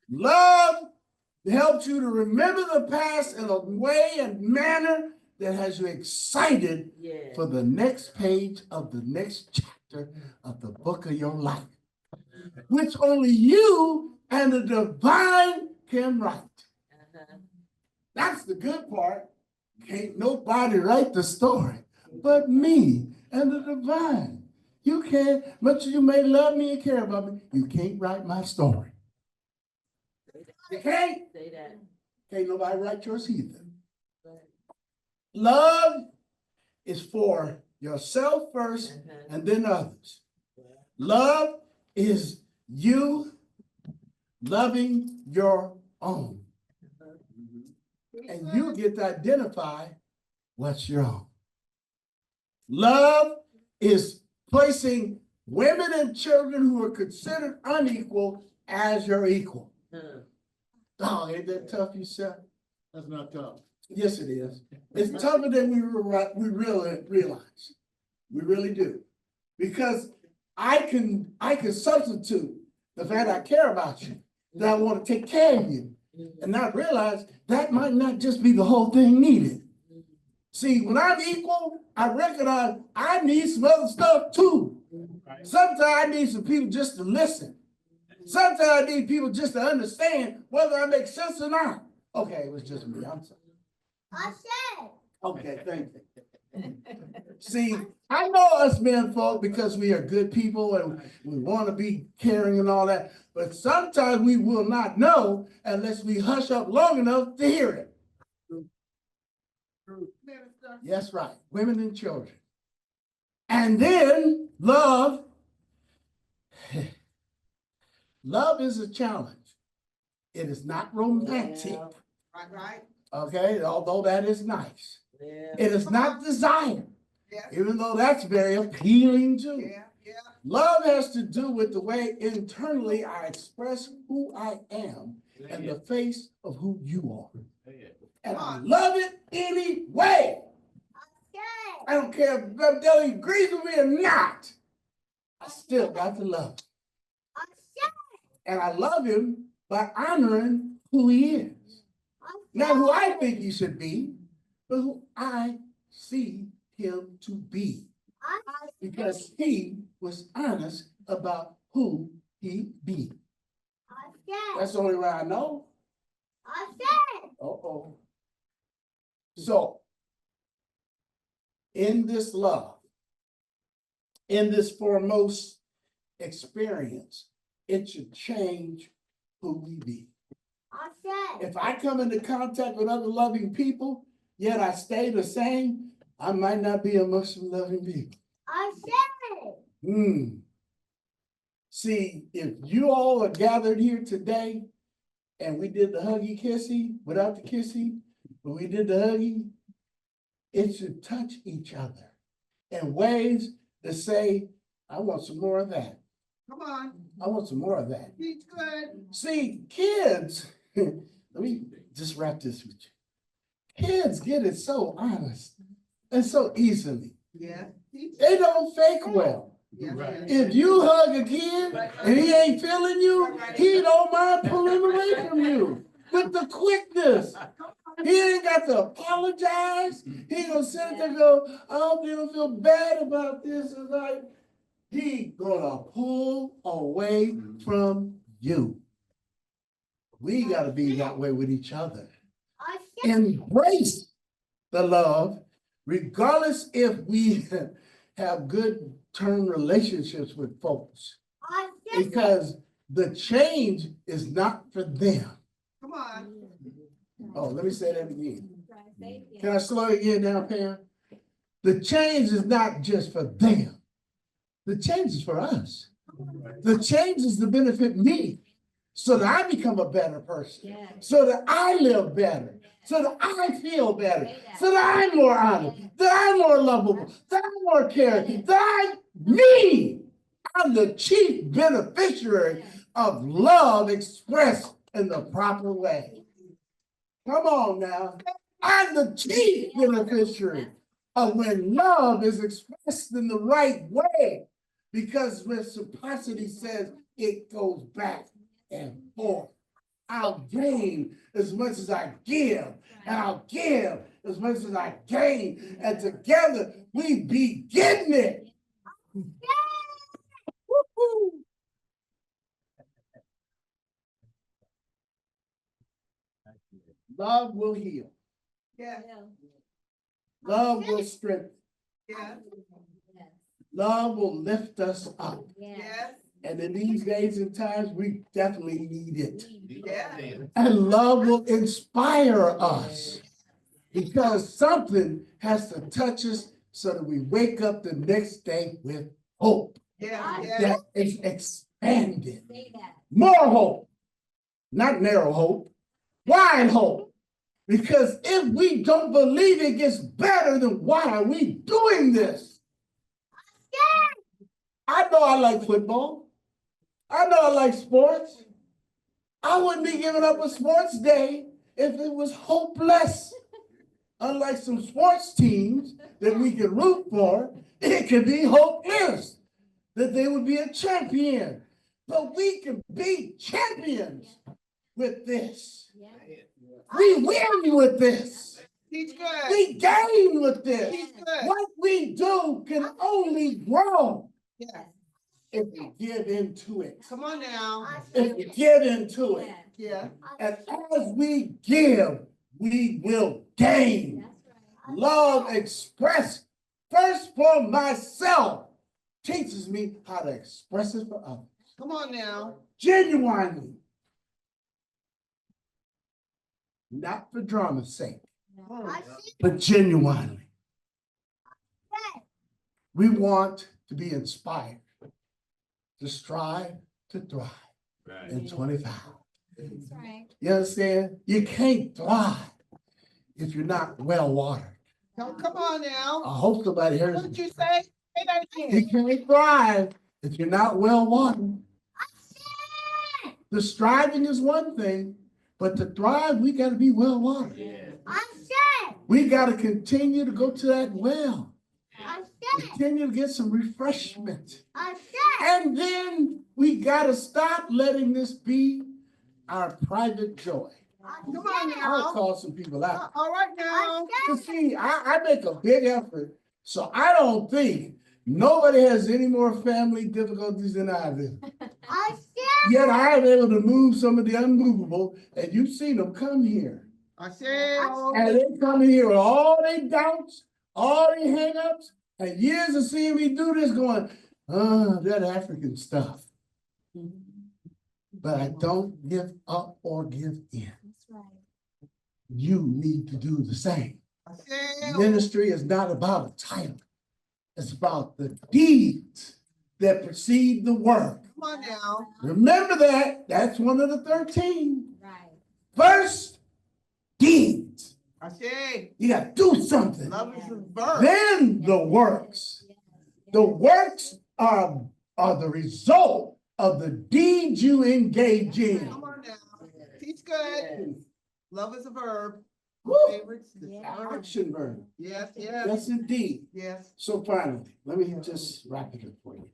Love helps you to remember the past in a way and manner that has you excited for the next page of the next chapter of the book of your life, which only you and the divine can write. That's the good part. Can't nobody write the story but me and the divine. You can't, much as you may love me and care about me, you can't write my story. You can't. Can't nobody write yours either. Love is for yourself first and then others. Love is you loving your own. And you get to identify what's your own. Love is placing women and children who are considered unequal as your equal. Oh, ain't that tough, you said? That's not tough. Yes, it is. It's tougher than we really realize. We really do. Because I can substitute the fact I care about you, that I want to take care of you, and not realize that might not just be the whole thing needed. See, when I'm equal, I recognize I need some other stuff too. Sometimes I need some people just to listen. Sometimes I need people just to understand whether I make sense or not. Okay, it was just me. I'm sorry. Okay, thank you. See, I know us men folk because we are good people and we want to be caring and all that, but sometimes we will not know unless we hush up long enough to hear it. Yes, right. Women and children. And then love. Love is a challenge. It is not romantic. Right. Okay, although that is nice. It is not desire, even though that's very appealing too. Love has to do with the way internally I express who I am in the face of who you are. And I love it anyway. I don't care if Brother agrees with me or not. I still got to love him. And I love him by honoring who he is. Not who I think he should be, but who I see him to be. Because he was honest about who he be. That's the only way I know. Uh-oh. So, in this love, in this foremost experience, it should change who we be. If I come into contact with other loving people, yet I stay the same, I might not be amongst some loving people. See, if you all are gathered here today and we did the huggy kissy without the kissy, but we did the huggy, it should touch each other in ways that say, I want some more of that. Come on. I want some more of that. He's good. See, kids, let me just wrap this with you. Kids get it so honest and so easily. Yeah. They don't fake well. If you hug a kid and he ain't feeling you, he don't mind pulling away from you with the quickness. He ain't got to apologize. He gonna sit there and go, I hope you don't feel bad about this. It's like, he gonna pull away from you. We gotta be that way with each other. Embrace the love, regardless if we have good term relationships with folks. Because the change is not for them. Come on. Oh, let me say that again. Can I slow it again down, Pam? The change is not just for them. The change is for us. The change is to benefit me so that I become a better person, so that I live better, so that I feel better, so that I'm more honored, that I'm more lovable, that I'm more caring, that I'm the chief beneficiary of love expressed in the proper way. Come on now. I'm the chief beneficiary of when love is expressed in the right way. Because reciprocity says it goes back and forth. I'll gain as much as I give, and I'll give as much as I gain, and together we begin it. Woo-hoo. Love will heal. Yeah. Love will strengthen. Yeah. Love will lift us up. Yes. And in these days and times, we definitely need it. Yeah. And love will inspire us because something has to touch us so that we wake up the next day with hope. Yeah. That is expanded. More hope, not narrow hope, wide hope. Because if we don't believe it gets better, then why are we doing this? I know I like football. I know I like sports. I wouldn't be giving up a sports day if it was hopeless. Unlike some sports teams that we can root for, it can be hopeless that they would be a champion. But we can be champions with this. We win with this. Teach good. We gain with this. Teach good. What we do can only grow Yeah. if we give into it. Come on now. If we get into it. Yeah. And as we give, we will gain. Love expressed first for myself teaches me how to express it for others. Come on now. Genuinely. Not for drama's sake, but genuinely. We want to be inspired to strive to thrive in 25. You understand? You can't thrive if you're not well watered. Come on now. I hope somebody hears What me. did you say? Say that again. You can't thrive if you're not well watered. The striving is one thing, but to thrive, we got to be well watered. We got to continue to go to that well. Continue to get some refreshment. And then we got to stop letting this be our private joy. Come on now. I'll call some people out. All right now. You see, I make a big effort, so I don't think nobody has any more family difficulties than I do. Yet I am able to move some of the unmovable, and you've seen them come here. I said. And they come here with all their doubts, all their hang-ups, and years of seeing me do this going, that African stuff. But I don't give up or give in. You need to do the same. Ministry is not about a title. It's about the deeds that precede the work. Come on now. Remember that. That's one of the 13. First, deeds. I said. You got to do something. Love is a verb. Then the works. The works are the result of the deeds you engage in. Come on now. Teach good. Love is a verb. Woo. Favorites. Action verb. Yes, yes. Yes, indeed. Yes. So finally, let me just wrap it up for you.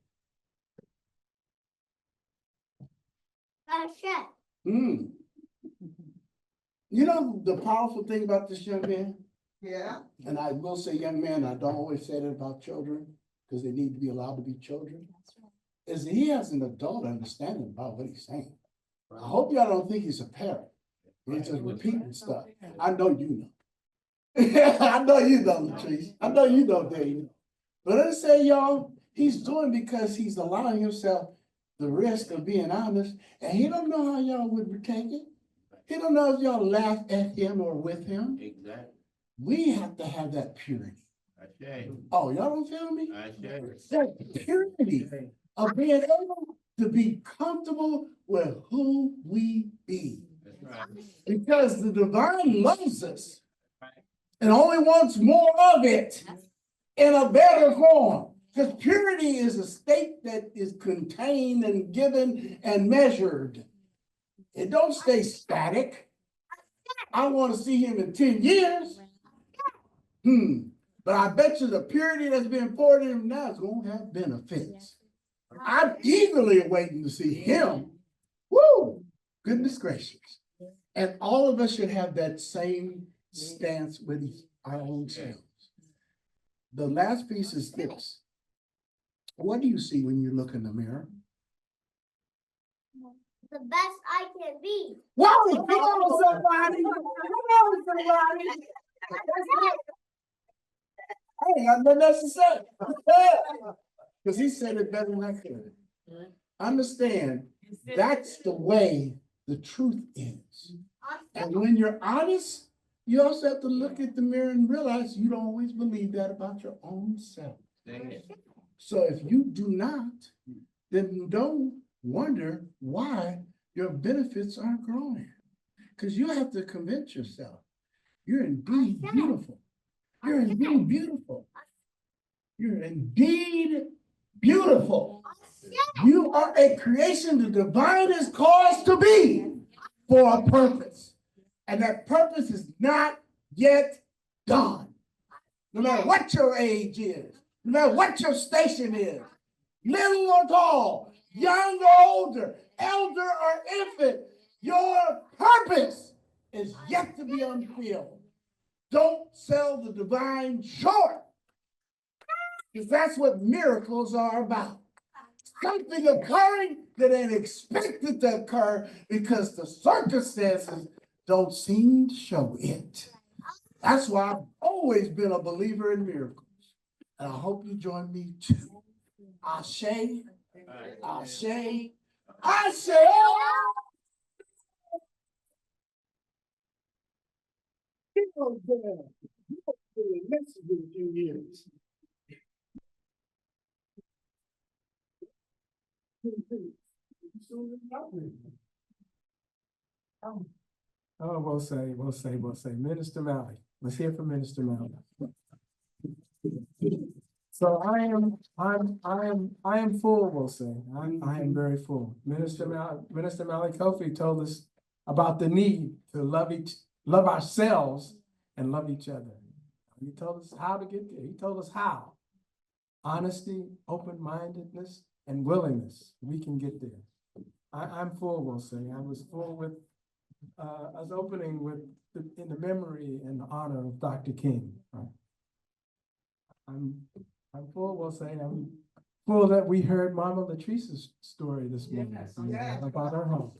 You know the powerful thing about this young man? Yeah. And I will say young man, I don't always say that about children because they need to be allowed to be children. Is he has an adult understanding about what he's saying. I hope y'all don't think he's a parrot. He's just repeating stuff. I know you know. I know you know, Latrice. I know you know, Dave. But let's say, y'all, he's doing because he's allowing himself the risk of being honest, and he don't know how y'all would take it. He don't know if y'all laugh at him or with him. Exactly. We have to have that purity. Oh, y'all don't feel me? I That purity of being able to be comfortable with who we be. That's right. Because the divine loves us and only wants more of it in a better form. Because purity is a state that is contained and given and measured. It don't stay static. I want to see him in 10 years. But I bet you the purity that's being poured in him now is going to have benefits. I'm eagerly waiting to see him. Woo! Goodness gracious. And all of us should have that same stance with our own selves. The last piece is this. What do you see when you look in the mirror? The best I can be. Whoa! Come on, somebody! Come on, somebody! I ain't got nothing else to say. Because he said it better than I could. Understand, that's the way the truth is. And when you're honest, you also have to look at the mirror and realize you don't always believe that about your own self. So if you do not, then don't wonder why your benefits aren't growing. Because you have to convince yourself you're indeed beautiful. You're indeed beautiful. You're indeed beautiful. You are a creation the divine is caused to be for a purpose. And that purpose is not yet done. No matter what your age is, no matter what your station is, little or tall, young or older, elder or infant, your purpose is yet to be unfulfilled. Don't sell the divine short, because that's what miracles are about. Something occurring that ain't expected to occur because the circumstances don't seem to show it. That's why I've always been a believer in miracles. And I hope you join me too. Ashe, Ashe, Ashe. Oh, we'll say, Minister Malley. Let's hear from Minister Malley. So I am full, we'll say. I am very full. Minister Malley Kofi told us about the need to love ourselves and love each other. He told us how to get there. He told us how. Honesty, open-mindedness, and willingness. We can get there. I'm full, we'll say. I was full with, I was opening with, in the memory and the honor of Dr. King. Right? I'm full, we'll say. I'm full that we heard Mama Latrice's story this morning about her home.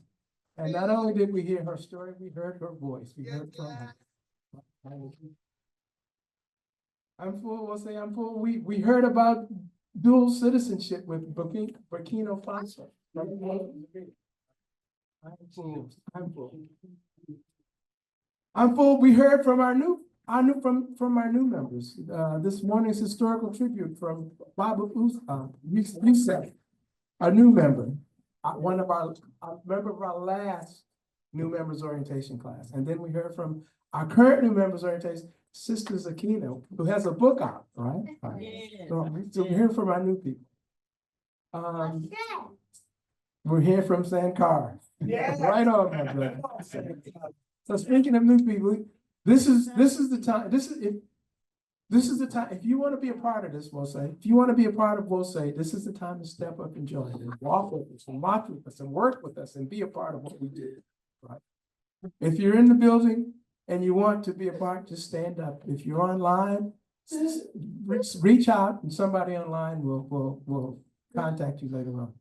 And not only did we hear her story, we heard her voice. We heard from her. I'm full, we'll say I'm full. We heard about dual citizenship with Burkina Faso. I'm full. I'm full. We heard from our new members. This morning's historical tribute from Baba Youssef, a new member, one of our member of our last new members orientation class. And then we heard from our current new members orientation, Sister Zakina, who has a book out, right? So we hear from our new people. We're here from Sankar. Right on, my brother. So speaking of new people, this is the time. This is the time. If you want to be a part of this, we'll say. If you want to be a part of, we'll say, this is the time to step up and join and walk with us and watch with us and work with us and be a part of what we do. Right? If you're in the building and you want to be a part, just stand up. If you're online, reach out and somebody online will contact you later on.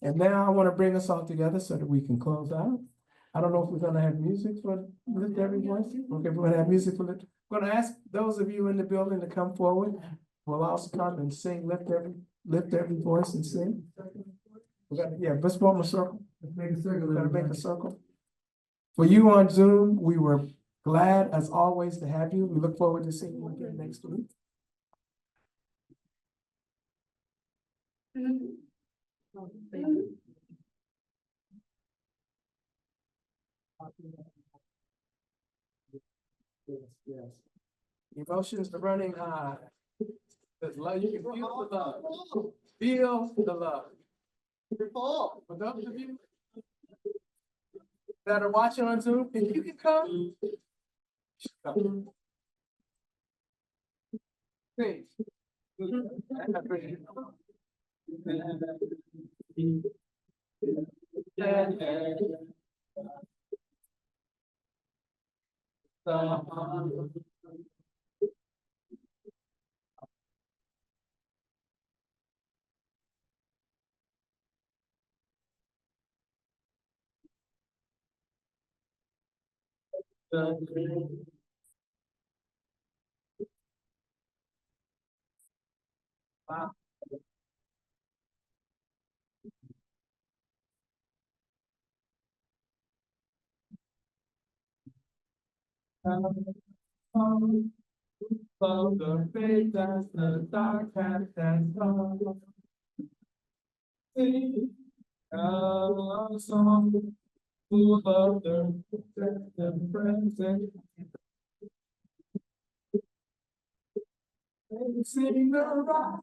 And now I want to bring us all together so that we can close out. I don't know if we're going to have music for Lift Every Voice. Okay, we're going to have music for Lift. We're going to ask those of you in the building to come forward. We'll also come and sing Lift Every Voice and sing. Let's form a circle. Let's make a circle. We're going to make a circle. For you on Zoom, we were Glad as always to have you. We look forward to seeing you again next week. Yes. Emotions are running high. There's love. You can feel the love. Feel the love. For those of you that are watching on Zoom, if you can come, please. Wow. Of the faith as the dark has gone. Sing a song full of the present. And sing around.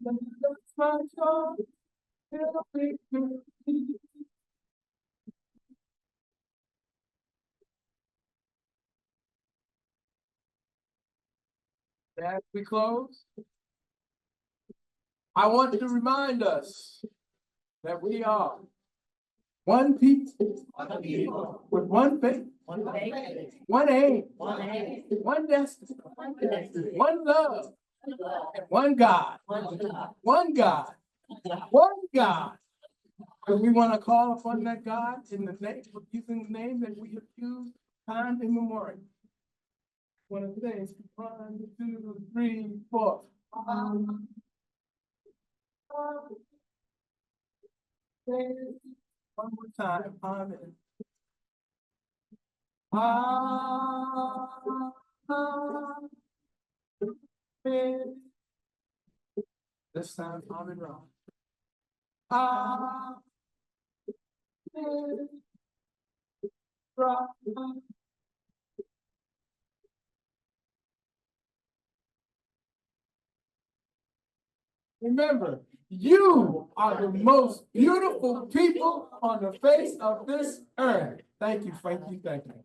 That's my song. It'll be good. As we close, I want to remind us that we are one people with one faith, one aim, one destiny, one love, and one God, one God, one God. And we want to call upon that God in the name, using the name that we have used time immemorial. One of the things, 1, 2, 3, 4. One more time, amen. Amen. This time, amen. Amen. Remember, you are the most beautiful people on the face of this earth. Thank you, thank you, thank you.